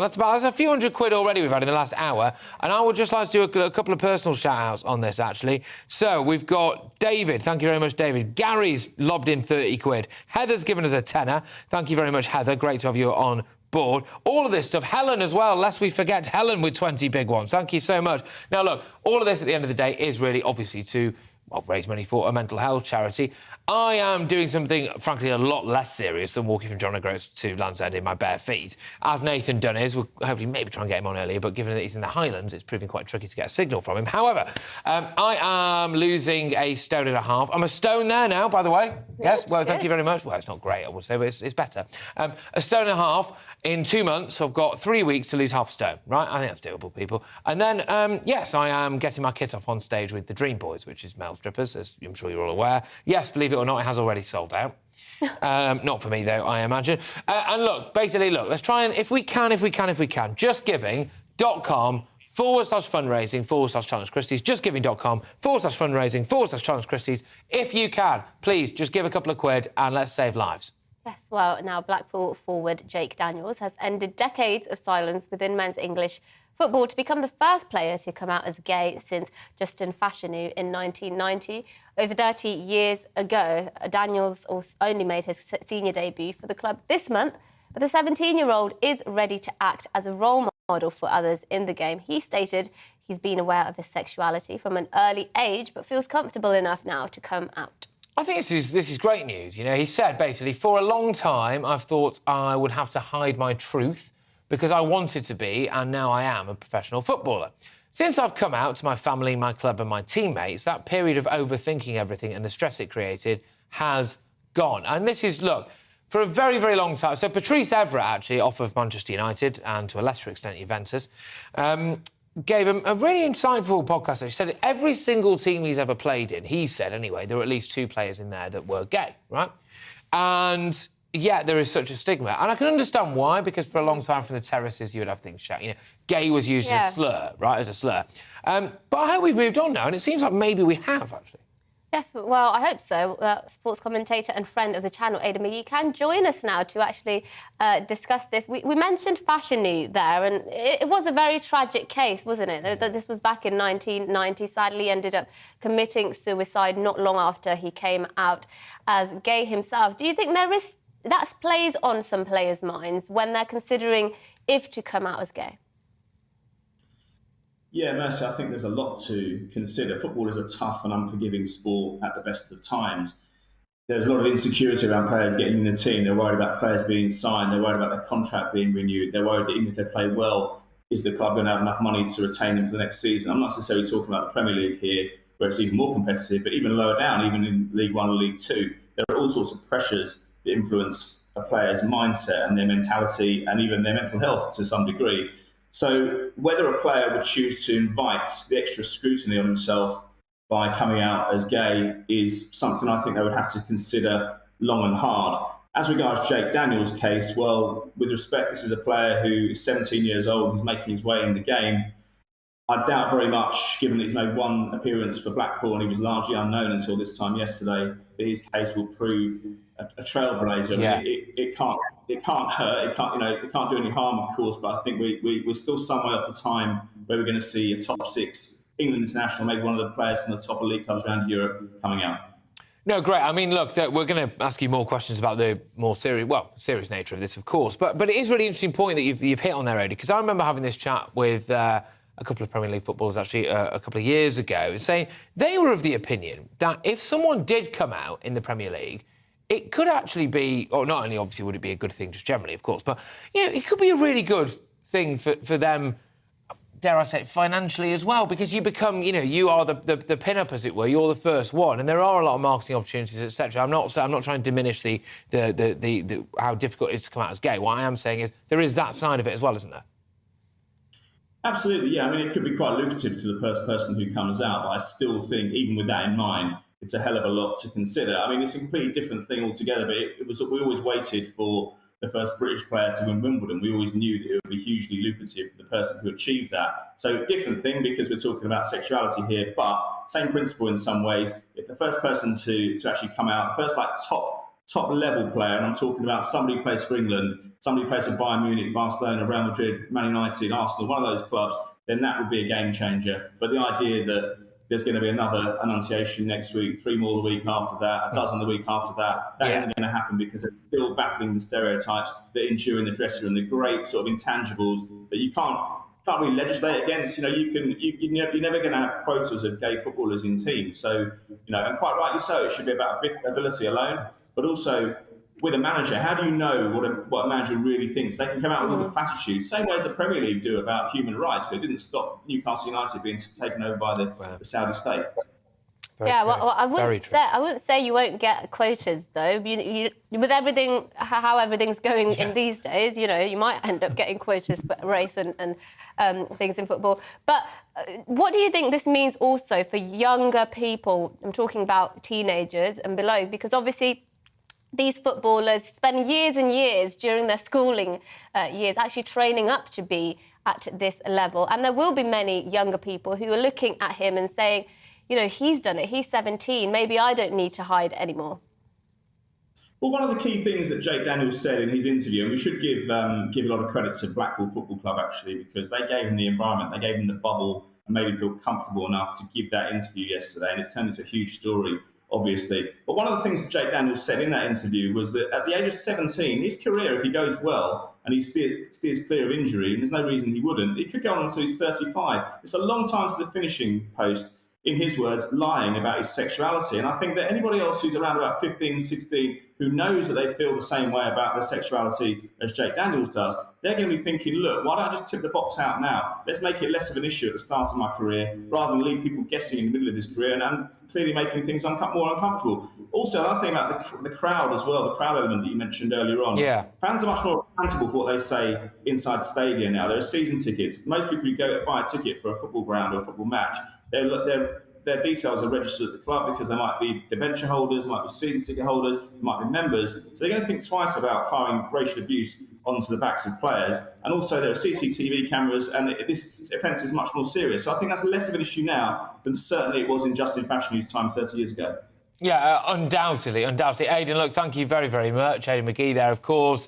that's a few hundred quid already we've had in the last hour. And I would just like to do a couple of personal shout-outs on this, actually. So we've got David, thank you very much, David. Gary's lobbed in 30 quid. Heather's given us a tenner. Thank you very much, Heather. Great to have you on board. All of this stuff. Helen as well, lest we forget Helen with 20 big ones. Thank you so much. Now, look, all of this at the end of the day is really obviously to raise money for a mental health charity. I am doing something, frankly, a lot less serious than walking from John O'Groats to Land's End in my bare feet. As Nathan Dunn is, we'll hopefully maybe try and get him on earlier, but given that he's in the Highlands, it's proving quite tricky to get a signal from him. However, I am losing a stone and a half. I'm a stone there now, by the way. Yes, well, thank you very much. Well, it's not great, I would say, but it's better. A stone and a half. In 2 months, so I've got 3 weeks to lose half a stone, right? I think that's doable, people. And then, yes, I am getting my kit off on stage with the Dream Boys, which is male strippers, as I'm sure you're all aware. Yes, believe it or not, it has already sold out. Not for me, though, I imagine. And look, basically, let's try and, if we can, justgiving.com/fundraising/Challenge Christys, justgiving.com/fundraising/Challenge Christys. If you can, please just give a couple of quid and let's save lives. Yes, well, now Blackpool forward Jake Daniels has ended decades of silence within men's English football to become the first player to come out as gay since Justin Fashanu in 1990. Over 30 years ago, Daniels only made his senior debut for the club this month, but the 17-year-old is ready to act as a role model for others in the game. He stated he's been aware of his sexuality from an early age, but feels comfortable enough now to come out. I think this is great news. You know, he said, basically, for a long time, I've thought I would have to hide my truth because I wanted to be, and now I am, a professional footballer. Since I've come out to my family, my club and my teammates, that period of overthinking everything and the stress it created has gone. And this is, look, for a very, very long time. So Patrice Evra, actually, off of Manchester United and to a lesser extent Juventus, gave him a really insightful podcast. He said every single team he's ever played in, he said anyway, there were at least 2 players in there that were gay, right? And yeah, there is such a stigma. And I can understand why, because for a long time from the terraces you would have things shout, you know, gay was used as a slur, right, as a slur. But I hope we've moved on now, and it seems like maybe we have, actually. Yes, well, I hope so. Sports commentator and friend of the channel, Ada McGee, can join us now to actually discuss this. We mentioned Fashanu there, and it was a very tragic case, wasn't it? This was back in 1990. Sadly, ended up committing suicide not long after he came out as gay himself. Do you think there is that plays on some players' minds when they're considering if to come out as gay? Yeah, Mercy, I think there's a lot to consider. Football is a tough and unforgiving sport at the best of times. There's a lot of insecurity around players getting in the team. They're worried about players being signed. They're worried about their contract being renewed. They're worried that even if they play well, is the club going to have enough money to retain them for the next season? I'm not necessarily talking about the Premier League here, where it's even more competitive, but even lower down, even in League One and League Two, there are all sorts of pressures that influence a player's mindset and their mentality and even their mental health to some degree. So whether a player would choose to invite the extra scrutiny on himself by coming out as gay is something I think they would have to consider long and hard. As regards Jake Daniels' case, well, with respect, this is a player who is 17 years old, he's making his way in the game. I doubt very much, given that he's made one appearance for Blackpool and he was largely unknown until this time yesterday, that his case will prove a trailblazer. Yeah. I mean, it can't hurt. It can't do any harm, of course. But I think we're still somewhere off the time where we're going to see a top six England international, maybe one of the players from the top elite clubs around Europe coming out. No, great. I mean, look, we're going to ask you more questions about the more serious nature of this, of course. But it is a really interesting point that you've hit on there, Eddie, because I remember having this chat with a couple of Premier League footballers actually a couple of years ago, saying they were of the opinion that if someone did come out in the Premier League, it could actually be, or not only obviously would it be a good thing just generally, of course, but it could be a really good thing for them, dare I say, financially as well, because you become, you are the pin-up, as it were. You're the first one, and there are a lot of marketing opportunities, etc. I'm not trying to diminish the how difficult it is to come out as gay. What I am saying is there is that side of it as well, isn't there? Absolutely, yeah. I mean, it could be quite lucrative to the first person who comes out, but I still think, even with that in mind, it's a hell of a lot to consider. I mean, it's a completely different thing altogether, but we always waited for the first British player to win Wimbledon. We always knew that it would be hugely lucrative for the person who achieved that. So different thing, because we're talking about sexuality here, but same principle in some ways. If the first person to actually come out, the first top level player, and I'm talking about somebody who plays for England, somebody who plays for Bayern Munich, Barcelona, Real Madrid, Man United, Arsenal, one of those clubs, then that would be a game changer. But the idea that there's going to be another annunciation next week, 3 more the week after that, a dozen the week after that. That isn't going to happen because they're still battling the stereotypes that endure in the dressing room, the great sort of intangibles that you can't really legislate against. You're never going to have quotas of gay footballers in teams. So, and quite rightly so, it should be about ability alone, but also with a manager, how do you know what a manager really thinks? They can come out with all the platitudes, same way as the Premier League do about human rights, but it didn't stop Newcastle United being taken over by the Saudi state. Well, I wouldn't say you won't get quotas though. With everything, how everything's going in these days, you might end up getting quotas for race and things in football. But what do you think this means also for younger people? I'm talking about teenagers and below, because obviously these footballers spend years and years during their schooling years actually training up to be at this level. And there will be many younger people who are looking at him and saying, he's done it, he's 17, maybe I don't need to hide anymore. Well, one of the key things that Jake Daniels said in his interview, and we should give a lot of credit to Blackpool Football Club, actually, because they gave him the environment, they gave him the bubble and made him feel comfortable enough to give that interview yesterday. And it's turned into a huge story, obviously. But one of the things that Jake Daniels said in that interview was that at the age of 17, his career, if he goes well and he steers clear of injury, and there's no reason he wouldn't, he could go on until he's 35. It's a long time to the finishing post, in his words, lying about his sexuality. And I think that anybody else who's around about 15, 16, who knows that they feel the same way about their sexuality as Jake Daniels does, they're going to be thinking, look, why don't I just tip the box out now? Let's make it less of an issue at the start of my career, rather than leave people guessing in the middle of his career and clearly making things more uncomfortable. Also, another thing about the crowd as well, the crowd element that you mentioned earlier on. Yeah. Fans are much more accountable for what they say inside stadia now. There are season tickets. Most people who go to buy a ticket for a football ground or a football match, their details are registered at the club because they might be debenture holders, might be season ticket holders, might be members. So they're going to think twice about firing racial abuse onto the backs of players. And also there are CCTV cameras, and this offence is much more serious. So I think that's less of an issue now than certainly it was in Justin Fashionew's time 30 years ago. Yeah, undoubtedly. Aidan, look, thank you very, very much. Aidan McGee there, of course.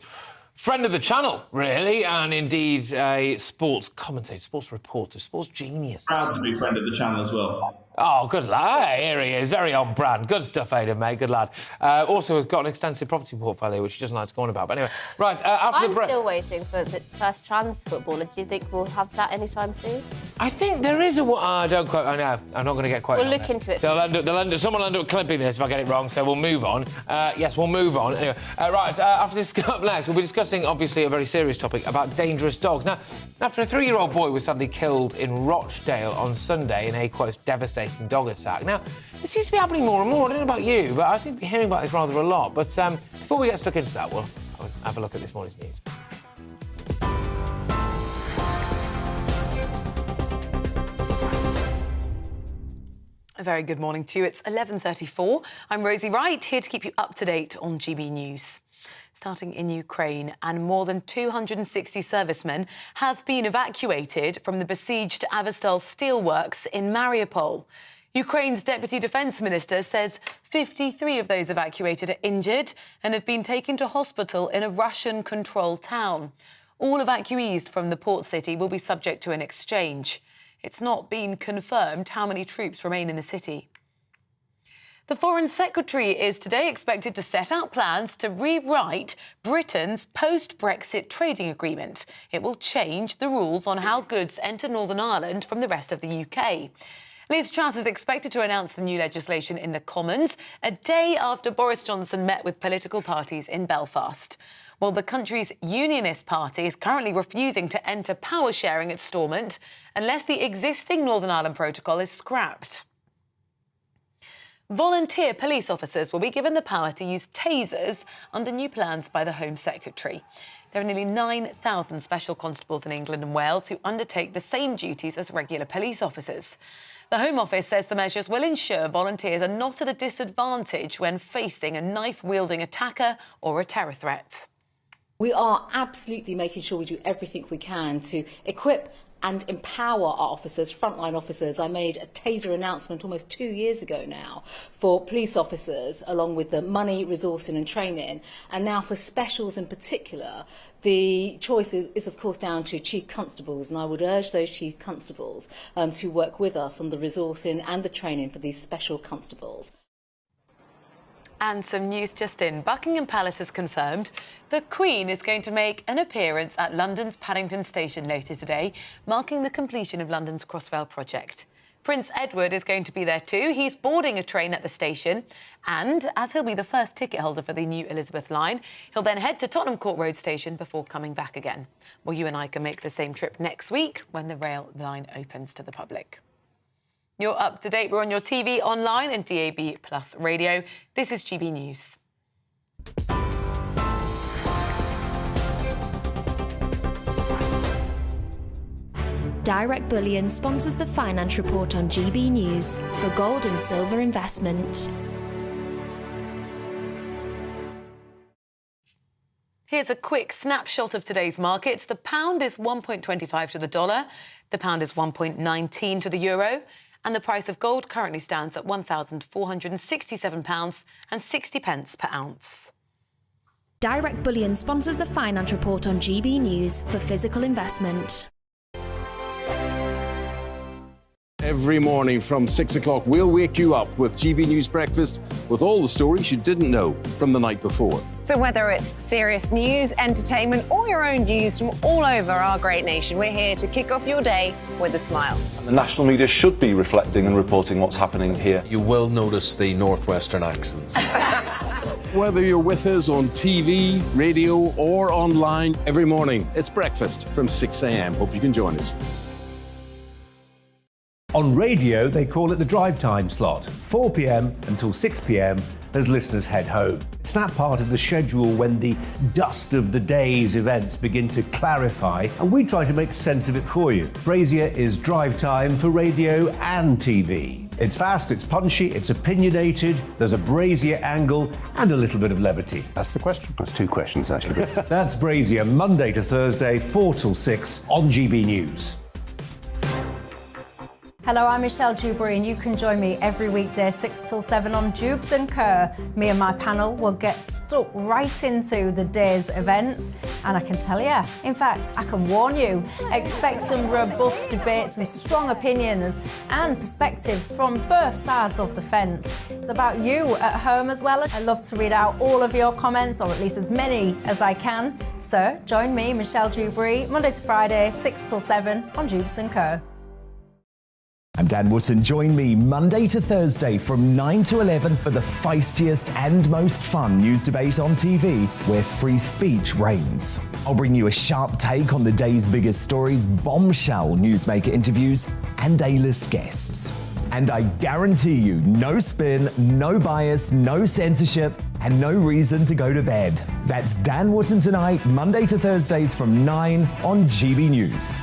Friend of the channel, really, and indeed a sports commentator, sports reporter, sports genius. Proud to be friend of the channel as well. Oh, good lad. Here he is, very on brand. Good stuff, Aidan, mate, good lad. Also, we've got an extensive property portfolio, which he doesn't like to go on about. But anyway, right, after the break... I'm still waiting for the first trans footballer. Do you think we'll have that anytime soon? I think there is a... don't quote... I know, I'm not going to get quoted. We'll look into it. Someone will end up clipping this if I get it wrong, so we'll move on. Yes, we'll move on. Anyway, right, after this up next, we'll be discussing, obviously, a very serious topic about dangerous dogs. Now, after a 3-year-old boy was sadly killed in Rochdale on Sunday in a, quote, devastating dog attack. Now, it seems to be happening more and more. I don't know about you, but I seem to be hearing about this rather a lot. But before we get stuck into that, we'll have a look at this morning's news. A very good morning to you. It's 11:34. I'm Rosie Wright, here to keep you up to date on GB News. Starting in Ukraine, and more than 260 servicemen have been evacuated from the besieged Azovstal steelworks in Mariupol. Ukraine's Deputy Defence Minister says 53 of those evacuated are injured and have been taken to hospital in a Russian-controlled town. All evacuees from the port city will be subject to an exchange. It's not been confirmed how many troops remain in the city. The Foreign Secretary is today expected to set out plans to rewrite Britain's post-Brexit trading agreement. It will change the rules on how goods enter Northern Ireland from the rest of the UK. Liz Truss is expected to announce the new legislation in the Commons a day after Boris Johnson met with political parties in Belfast. Well, the country's Unionist Party is currently refusing to enter power sharing at Stormont unless the existing Northern Ireland Protocol is scrapped. Volunteer police officers will be given the power to use tasers under new plans by the Home Secretary. There are nearly 9,000 special constables in England and Wales who undertake the same duties as regular police officers. The Home Office says the measures will ensure volunteers are not at a disadvantage when facing a knife-wielding attacker or a terror threat. We are absolutely making sure we do everything we can to equip and empower our officers, frontline officers. I made a taser announcement almost 2 years ago now for police officers, along with the money, resourcing and training. And now for specials in particular, the choice is of course down to chief constables, and I would urge those chief constables to work with us on the resourcing and the training for these special constables. And some news just in. Buckingham Palace has confirmed the Queen is going to make an appearance at London's Paddington Station later today, marking the completion of London's Crossrail project. Prince Edward is going to be there too. He's boarding a train at the station, and as he'll be the first ticket holder for the new Elizabeth line, he'll then head to Tottenham Court Road Station before coming back again. Well, you and I can make the same trip next week when the rail line opens to the public. You're up to date. We're on your TV, online and DAB+ radio. This is GB News. Direct Bullion sponsors the Finance Report on GB News for gold and silver investment. Here's a quick snapshot of today's markets. The pound is 1.25 to the dollar. The pound is 1.19 to the euro. And the price of gold currently stands at £1,467.60 per ounce. Direct Bullion sponsors the Finance Report on GB News for physical investment. Every morning from 6 o'clock, we'll wake you up with GB News Breakfast with all the stories you didn't know from the night before. So whether it's serious news, entertainment, or your own views from all over our great nation, we're here to kick off your day with a smile. And the national media should be reflecting and reporting what's happening here. You will notice the northwestern accents. Whether you're with us on TV, radio, or online, every morning, it's breakfast from 6 a.m. Hope you can join us. On radio, they call it the drive time slot, 4 p.m. until 6 p.m. as listeners head home. It's that part of the schedule when the dust of the day's events begin to clarify, and we try to make sense of it for you. Brazier is drive time for radio and TV. It's fast, it's punchy, it's opinionated, there's a Brazier angle and a little bit of levity. That's the question. That's two questions, actually. That's Brazier, Monday to Thursday, 4 till 6 on GB News. Hello, I'm Michelle Dewberry, and you can join me every weekday 6 till 7 on Jubes and Kerr. Me and my panel will get stuck right into the day's events, and I can tell you, in fact, I can warn you, expect some robust debates, some strong opinions and perspectives from both sides of the fence. It's about you at home as well. I love to read out all of your comments, or at least as many as I can. So join me, Michelle Dewberry, Monday to Friday, 6 till 7 on Jubes and Kerr. I'm Dan Wootton. Join me Monday to Thursday from 9 to 11 for the feistiest and most fun news debate on TV, where free speech reigns. I'll bring you a sharp take on the day's biggest stories, bombshell newsmaker interviews, and A-list guests. And I guarantee you, no spin, no bias, no censorship, and no reason to go to bed. That's Dan Wootton Tonight, Monday to Thursdays from 9 on GB News.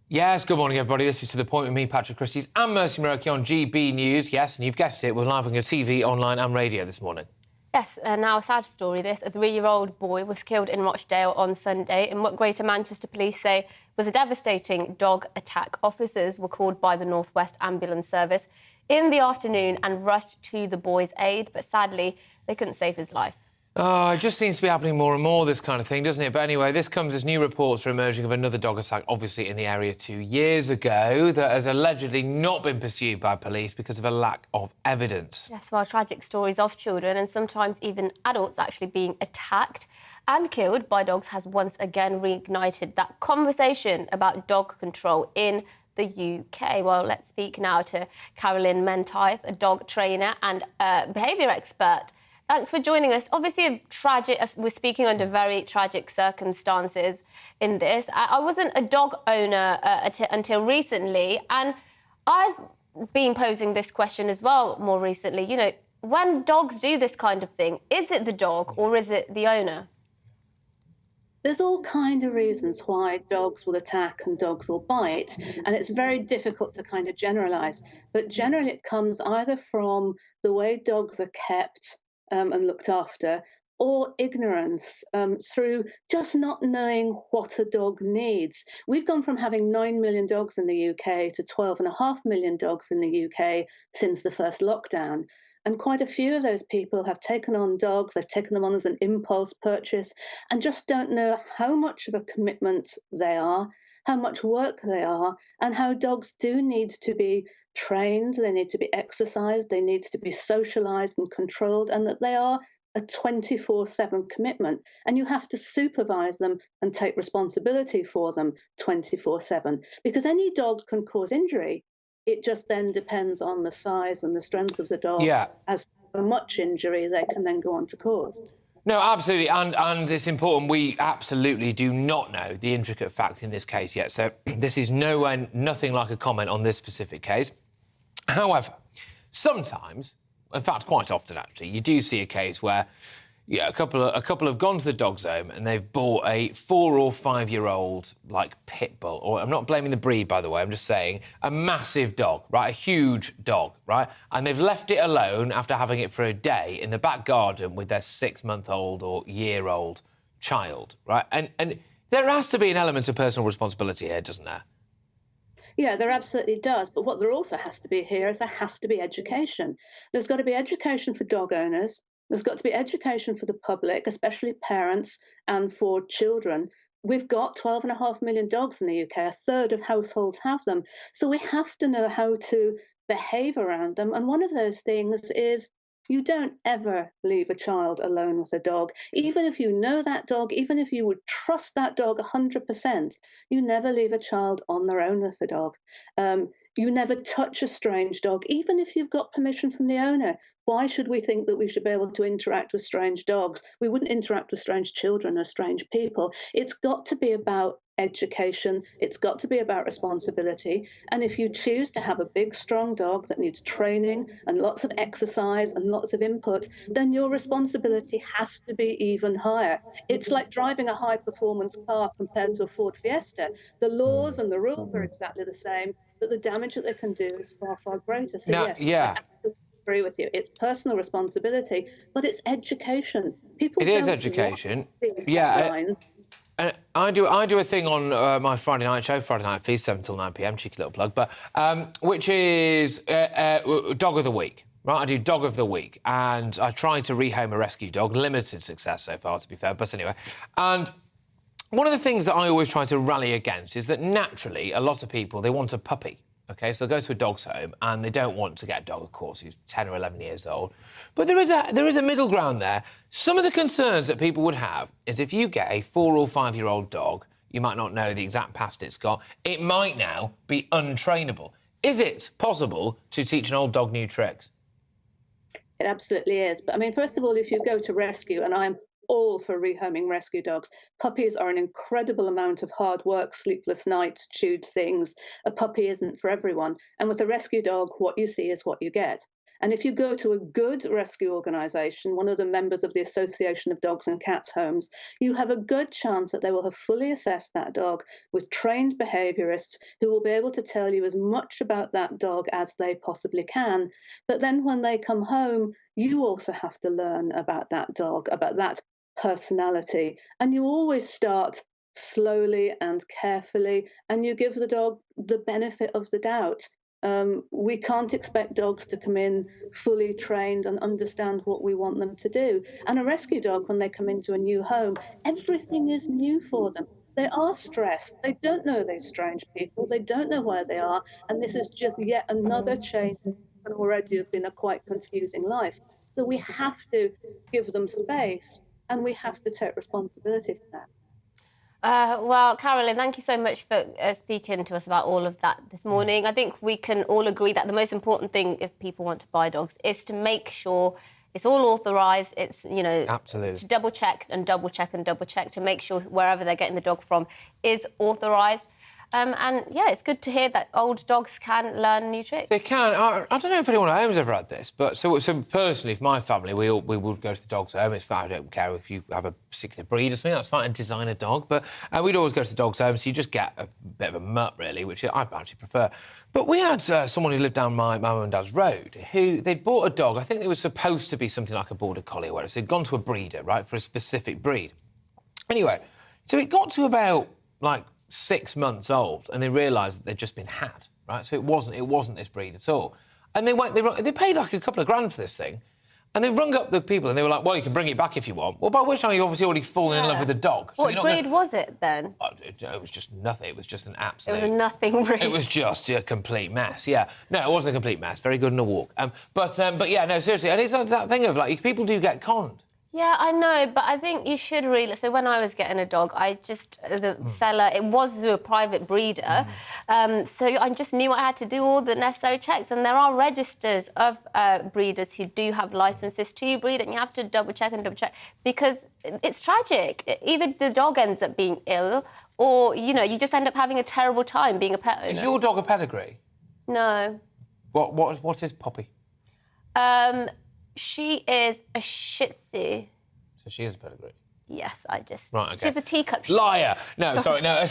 Yes, good morning, everybody. This is To The Point with me, Patrick Christys, and Mercy Muroki on GB News. Yes, and you've guessed it, we're live on your TV, online and radio this morning. Yes, now a sad story this. A 3-year-old boy was killed in Rochdale on Sunday in what Greater Manchester Police say was a devastating dog attack. Officers were called by the North West Ambulance Service in the afternoon and rushed to the boy's aid, but sadly, they couldn't save his life. Oh, it just seems to be happening more and more, this kind of thing, doesn't it? But anyway, this comes as new reports are emerging of another dog attack, obviously in the area 2 years ago, that has allegedly not been pursued by police because of a lack of evidence. Yes, well, tragic stories of children and sometimes even adults actually being attacked and killed by dogs has once again reignited that conversation about dog control in the UK. Well, let's speak now to Carolyn Menteith, a dog trainer and behaviour expert. Thanks for joining us. Obviously, we're speaking under very tragic circumstances in this. I wasn't a dog owner until recently, and I've been posing this question as well more recently. You know, when dogs do this kind of thing, is it the dog or is it the owner? There's all kind of reasons why dogs will attack and dogs will bite, and it's very difficult to kind of generalise. But generally it comes either from the way dogs are kept and looked after, or ignorance through just not knowing what a dog needs. We've gone from having 9 million dogs in the UK to 12.5 million dogs in the UK since the first lockdown. And quite a few of those people have taken on dogs, they've taken them on as an impulse purchase, and just don't know how much of a commitment they are, how much work they are, and how dogs do need to be trained, they need to be exercised, they need to be socialised and controlled, and that they are a 24/7 commitment. And you have to supervise them and take responsibility for them 24/7. Because any dog can cause injury. It just then depends on the size and the strength of the dog as to how much injury they can then go on to cause. No, absolutely, and it's important. We absolutely do not know the intricate facts in this case yet, so this is nothing like a comment on this specific case. However, sometimes, in fact, quite often actually, you do see a case where a couple have gone to the dog's home and they've bought a 4 or 5 year old like pit bull, or I'm not blaming the breed, by the way, I'm just saying a massive dog, right, a huge dog, right, and they've left it alone after having it for a day in the back garden with their 6-month-old or year-old child, right, and there has to be an element of personal responsibility here, doesn't there? Yeah, there absolutely does. But what there also has to be here is there has to be education. There's got to be education for dog owners. There's got to be education for the public, especially parents, and for children. We've got 12.5 million dogs in the UK. A third of households have them. So we have to know how to behave around them. And one of those things is you don't ever leave a child alone with a dog. Even if you know that dog, even if you would trust that dog 100%, you never leave a child on their own with a dog. You never touch a strange dog, even if you've got permission from the owner. Why should we think that we should be able to interact with strange dogs? We wouldn't interact with strange children or strange people. It's got to be about education. It's got to be about responsibility. And if you choose to have a big, strong dog that needs training and lots of exercise and lots of input, then your responsibility has to be even higher. It's like driving a high-performance car compared to a Ford Fiesta. The laws and the rules are exactly the same, but the damage that they can do is far, far greater. So Now, yes, yeah. agree with you. It's personal responsibility, but it's education. People It is don't education. watch these Yeah. headlines. I do a thing on my Friday night show, Friday Night Feast, 7 till 9 p.m, cheeky little plug, but which is Dog of the Week. Right, I do Dog of the Week, and I try to rehome a rescue dog. Limited success so far, to be fair, but anyway. And one of the things that I always try to rally against is that naturally a lot of people, they want a puppy. OK, so they'll go to a dog's home and they don't want to get a dog, of course, who's 10 or 11 years old. But there is a middle ground there. Some of the concerns that people would have is if you get a 4 or 5-year-old dog, you might not know the exact past it's got. It might now be untrainable. Is it possible to teach an old dog new tricks? It absolutely is. But I mean, first of all, if you go to rescue, and I'm all for rehoming rescue dogs, puppies are an incredible amount of hard work, sleepless nights, chewed things. A puppy isn't for everyone. And with a rescue dog, what you see is what you get. And if you go to a good rescue organisation, one of the members of the Association of Dogs and Cats Homes, you have a good chance that they will have fully assessed that dog with trained behaviourists who will be able to tell you as much about that dog as they possibly can. But then when they come home, you also have to learn about that dog, about that personality. And you always start slowly and carefully, and you give the dog the benefit of the doubt. We can't expect dogs to come in fully trained and understand what we want them to do. And a rescue dog, when they come into a new home, everything is new for them. They are stressed. They don't know these strange people. They don't know where they are. And this is just yet another change in already have been a quite confusing life. So we have to give them space, and we have to take responsibility for that. Well, Carolyn, thank you so much for speaking to us about all of that this morning. I think we can all agree that the most important thing if people want to buy dogs is to make sure it's all authorised. It's, you know, absolutely, to double check and double check and double check to make sure wherever they're getting the dog from is authorised. And yeah, it's good to hear that old dogs can learn new tricks. They can. I don't know if anyone at home's ever had this, but so personally, for my family, we would go to the dog's home. It's fine. I don't care if you have a particular breed or something. That's fine. And design a dog, but we'd always go to the dog's home. So you just get a bit of a mutt, really, which I actually prefer. But we had someone who lived down my mum and dad's road who they'd bought a dog. I think it was supposed to be something like a border collie or whatever. So they'd gone to a breeder, right, for a specific breed. Anyway, so it got to about like 6 months old, and they realised that they'd just been had, right? So it wasn't this breed at all. And they paid like a couple of grand for this thing, and they rung up the people, and they were like, "Well, you can bring it back if you want." Well, by which time you've obviously already fallen in love with the dog. What breed was it then? It was just nothing. It was just an absolute. It was a nothing breed. It was just a complete mess. Yeah, no, it wasn't a complete mess. Very good in a walk. But yeah, no, seriously, and it's that thing of like people do get conned. Yeah, I know, but I think you should really... So when I was getting a dog, the seller, it was through a private breeder, so I just knew I had to do all the necessary checks, and there are registers of breeders who do have licences to breed, and you have to double-check because it's tragic. Either the dog ends up being ill, or, you know, you just end up having a terrible time being a pet owner. Is your dog a pedigree? No. What is Poppy? She is a Shih Tzu. So she is a pedigree? Yes, I just... Right, okay. She's a teacup. Liar! No, sorry, no.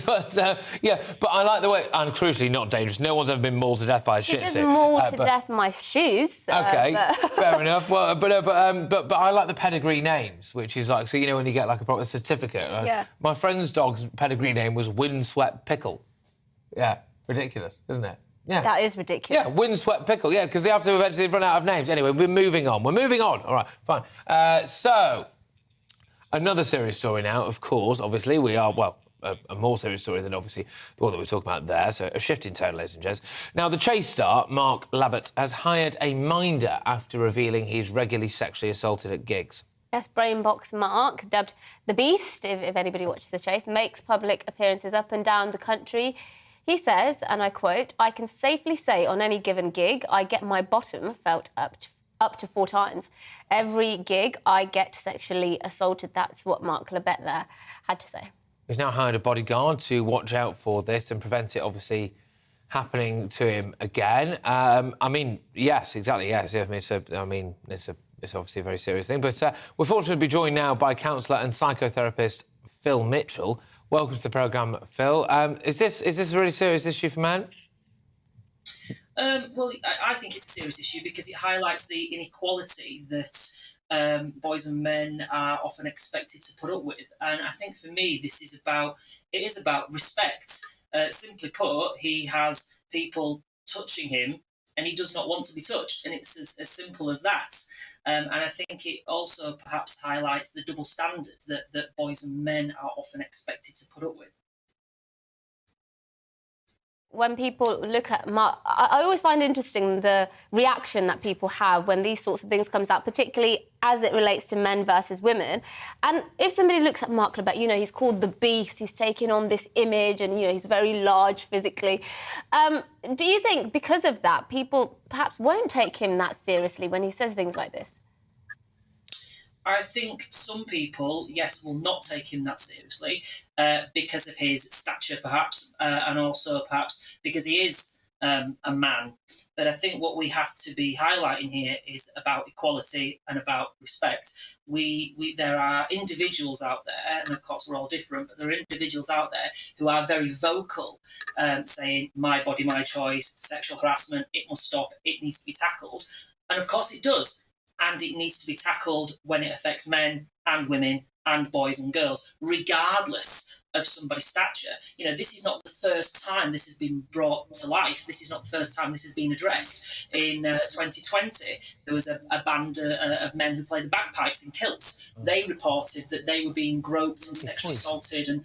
But I like the way... And crucially, not dangerous. No one's ever been mauled to death by a Shih Tzu. She doesn't maul to death my shoes. OK, fair enough. Well, but I like the pedigree names, which is like... So, you know, when you get, like, a proper certificate. Yeah. My friend's dog's pedigree name was Windswept Pickle. Yeah, ridiculous, isn't it? Yeah. That is ridiculous. Yeah, Windswept Pickle, yeah, because they have to eventually run out of names. Anyway, we're moving on. All right, fine. So, another serious story now, of course. Obviously, we are, well, a more serious story than, obviously, the one that we're talking about there. So, a shift in tone, ladies and gents. Now, the Chase star, Mark Labbott, has hired a minder after revealing he's regularly sexually assaulted at gigs. Yes, Brainbox Mark, dubbed the Beast, if anybody watches The Chase, makes public appearances up and down the country. He says, and I quote, "I can safely say on any given gig, I get my bottom felt up to 4 times. Every gig, I get sexually assaulted." That's what Mark Labbott there had to say. He's now hired a bodyguard to watch out for this and prevent it, obviously, happening to him again. I mean, yes, exactly, yes. It's obviously a very serious thing. But we're fortunate to be joined now by counsellor and psychotherapist Phil Mitchell. Welcome to the programme, Phil. Is this a really serious issue for men? Well, I think it's a serious issue because it highlights the inequality that boys and men are often expected to put up with. And I think for me, it is about respect. Simply put, he has people touching him and he does not want to be touched. And it's as simple as that. And I think it also perhaps highlights the double standard that boys and men are often expected to put up with. When people look at Mark, I always find interesting the reaction that people have when these sorts of things comes out, particularly as it relates to men versus women. And if somebody looks at Mark Lebet, you know, he's called the Beast, he's taken on this image and, you know, he's very large physically. Do you think because of that, people perhaps won't take him that seriously when he says things like this? I think some people, yes, will not take him that seriously because of his stature, perhaps, and also perhaps because he is a man. But I think what we have to be highlighting here is about equality and about respect. There are individuals out there, and of course we're all different, but there are individuals out there who are very vocal, saying, my body, my choice, sexual harassment, it must stop, it needs to be tackled. And of course it does. And it needs to be tackled when it affects men and women and boys and girls, regardless of somebody's stature. You know, this is not the first time this has been brought to life. This is not the first time this has been addressed. In 2020, there was a band of men who played the bagpipes in kilts. They reported that they were being groped and sexually assaulted and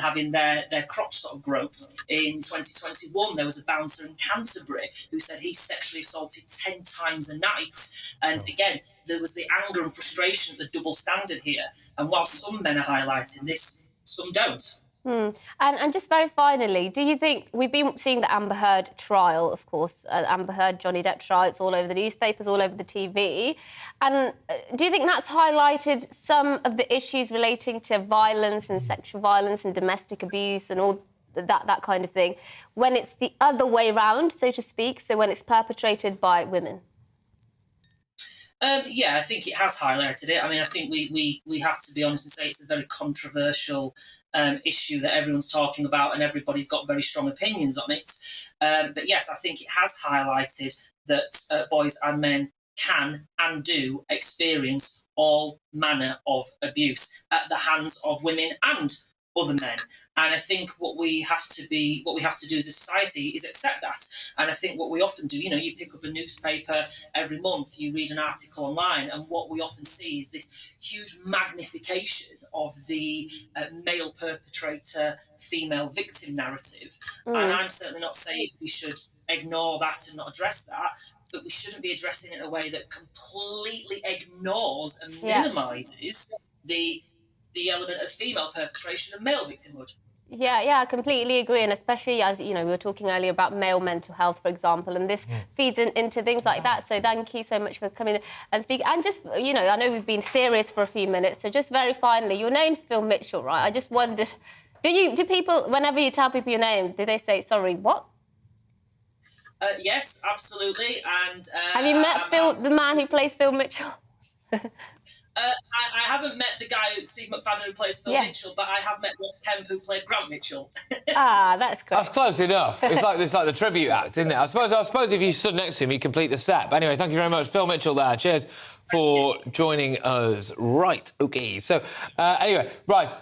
having their crotch sort of groped. In 2021, there was a bouncer in Canterbury who said he sexually assaulted 10 times a night. And again, there was the anger and frustration at the double standard here. And while some men are highlighting this, some don't. And just very finally, do you think, we've been seeing the Amber Heard trial, of course, Amber Heard, Johnny Depp trial, it's all over the newspapers, all over the TV. And do you think that's highlighted some of the issues relating to violence and sexual violence and domestic abuse and all that kind of thing, when it's the other way round, so to speak, so when it's perpetrated by women? Yeah, I think it has highlighted it. I mean, I think we have to be honest and say it's a very controversial issue that everyone's talking about and everybody's got very strong opinions on it. But yes, I think it has highlighted that boys and men can and do experience all manner of abuse at the hands of women and other men. And I think what we have to do as a society is accept that. And I think what we often do, you know, you pick up a newspaper every month, you read an article online, and what we often see is this huge magnification of the male perpetrator, female victim narrative. And I'm certainly not saying we should ignore that and not address that, but we shouldn't be addressing it in a way that completely ignores and minimises the element of female perpetration and male victimhood. Yeah, I completely agree, and especially as, you know, we were talking earlier about male mental health, for example, and this feeds into things like that. So thank you so much for coming and speaking. And just, you know, I know we've been serious for a few minutes, so just very finally, your name's Phil Mitchell, right? I just wondered, do people, whenever you tell people your name, do they say, sorry, what? Yes, absolutely. And have you met Phil, the man who plays Phil Mitchell? I haven't met the guy, Steve McFadden, who plays Phil Mitchell, but I have met Ross Kemp, who played Grant Mitchell. That's great. That's close enough. It's like the tribute act, isn't it? I suppose if you stood next to him, you'd complete the set. But anyway, thank you very much, Phil Mitchell there. Cheers for joining us. Right, OK. So, anyway, right,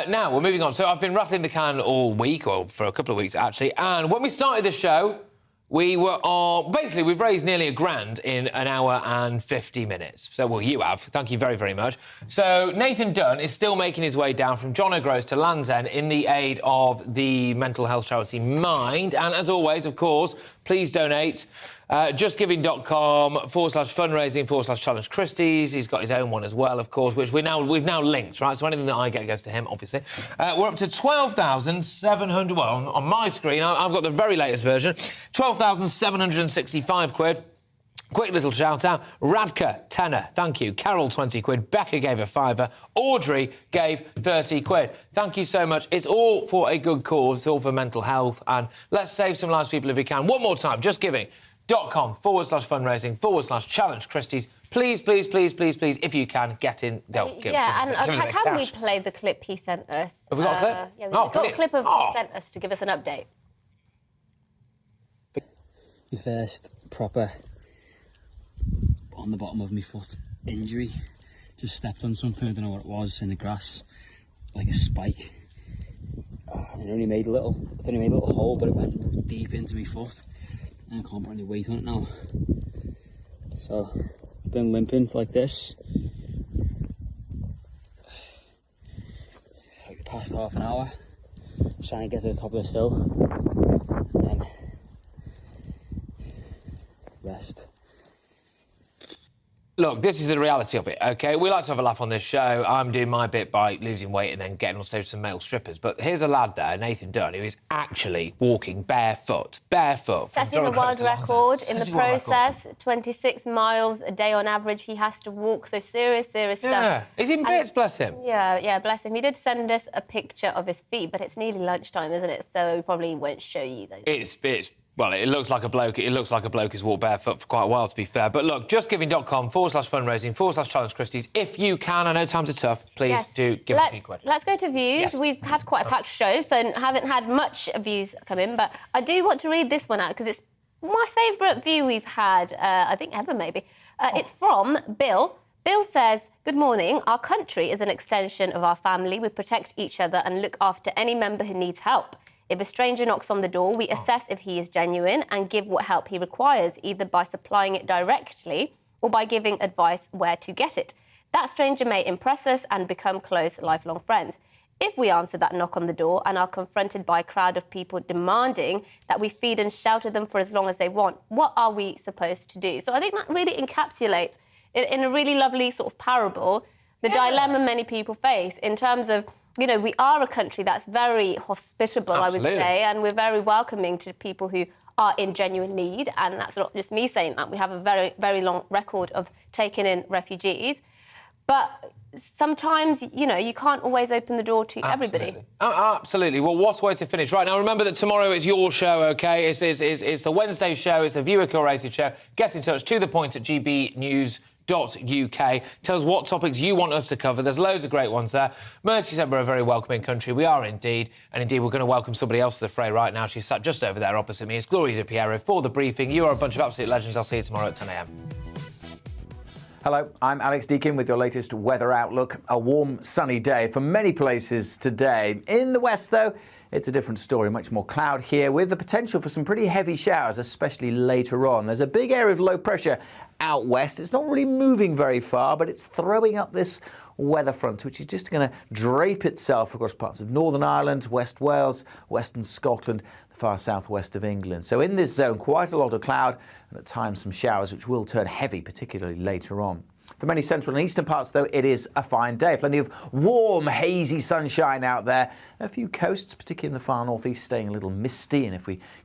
now we're moving on. So I've been rattling the can all week, or for a couple of weeks, actually, and when we started the show, we were on... Basically, we've raised nearly £1,000 in an hour and 50 minutes. So, well, you have. Thank you very, very much. So, Nathan Dunn is still making his way down from John O'Groats to Land's End in the aid of the mental health charity Mind. And as always, of course, please donate. justgiving.com/fundraising/Challenge Christie's. He's got his own one as well, of course, which we've now linked, right? So anything that I get goes to him, obviously. We're up to 12,700. Well, on my screen, I've got the very latest version. 12,765 quid. Quick little shout out. Radka, tenner, thank you. Carol, 20 quid. Becca gave a fiver. Audrey gave 30 quid. Thank you so much. It's all for a good cause. It's all for mental health. And let's save some lives, people, if we can. One more time, justgiving.com/fundraising/Challenge Christie's. Please, please, please, please, please, if you can, get in. Can we play the clip he sent us? Have we got a clip? Yeah, we've got a clip of he sent us to give us an update. My first proper on the bottom of my foot injury. Just stepped on something, I don't know what it was, in the grass, like a spike. It only made a little hole, but it went deep into my foot. And I can't put any weight on it now. So I've been limping like this like the past half an hour, trying to get to the top of this hill and then rest. Look, this is the reality of it, OK? We like to have a laugh on this show. I'm doing my bit by losing weight and then getting on stage with some male strippers. But here's a lad there, Nathan Dunn, who is actually walking barefoot. Setting the world record in the process. 26 miles a day on average he has to walk. So serious stuff. Yeah, he's in bits, bless him. Yeah, bless him. He did send us a picture of his feet, but it's nearly lunchtime, isn't it? So we probably won't show you those. Well, it looks like a bloke. It looks like a bloke who's walked barefoot for quite a while, to be fair. But look, justgiving.com/fundraising/challenge Christie's. If you can, I know times are tough, please do give us a few questions. Let's go to views. Yes. We've had quite a packed show, so haven't had much views come in. But I do want to read this one out because it's my favourite view we've had, I think ever maybe. It's from Bill. Bill says, "Good morning. Our country is an extension of our family. We protect each other and look after any member who needs help. If a stranger knocks on the door, we assess if he is genuine and give what help he requires, either by supplying it directly or by giving advice where to get it. That stranger may impress us and become close, lifelong friends. If we answer that knock on the door and are confronted by a crowd of people demanding that we feed and shelter them for as long as they want, what are we supposed to do?" So I think that really encapsulates, in a really lovely sort of parable, the dilemma many people face in terms of, you know, we are a country that's very hospitable, Absolutely. I would say, and we're very welcoming to people who are in genuine need. And that's not just me saying that. We have a very, very long record of taking in refugees. But sometimes, you know, you can't always open the door to everybody. Absolutely. Well, what a way to finish. Right, now, remember that tomorrow is your show, OK? It's the Wednesday show. It's a viewer-curated show. Get in touch, to the point, at gbnews.uk. Tell us what topics you want us to cover. There's loads of great ones there. Mercy said we're a very welcoming country. We are indeed. And indeed, we're going to welcome somebody else to the fray right now. She's sat just over there opposite me. It's Gloria Di Piero for The Briefing. You are a bunch of absolute legends. I'll see you tomorrow at 10 a.m. Hello, I'm Alex Deakin with your latest weather outlook. A warm, sunny day for many places today. In the west, though, it's a different story. Much more cloud here with the potential for some pretty heavy showers, especially later on. There's a big area of low pressure out west. It's not really moving very far, but it's throwing up this weather front, which is just going to drape itself across parts of Northern Ireland, West Wales, Western Scotland, the far southwest of England. So in this zone, quite a lot of cloud and at times some showers, which will turn heavy, particularly later on. For many central and eastern parts, though, it is a fine day. Plenty of warm, hazy sunshine out there. A few coasts, particularly in the far northeast, staying a little misty. And if we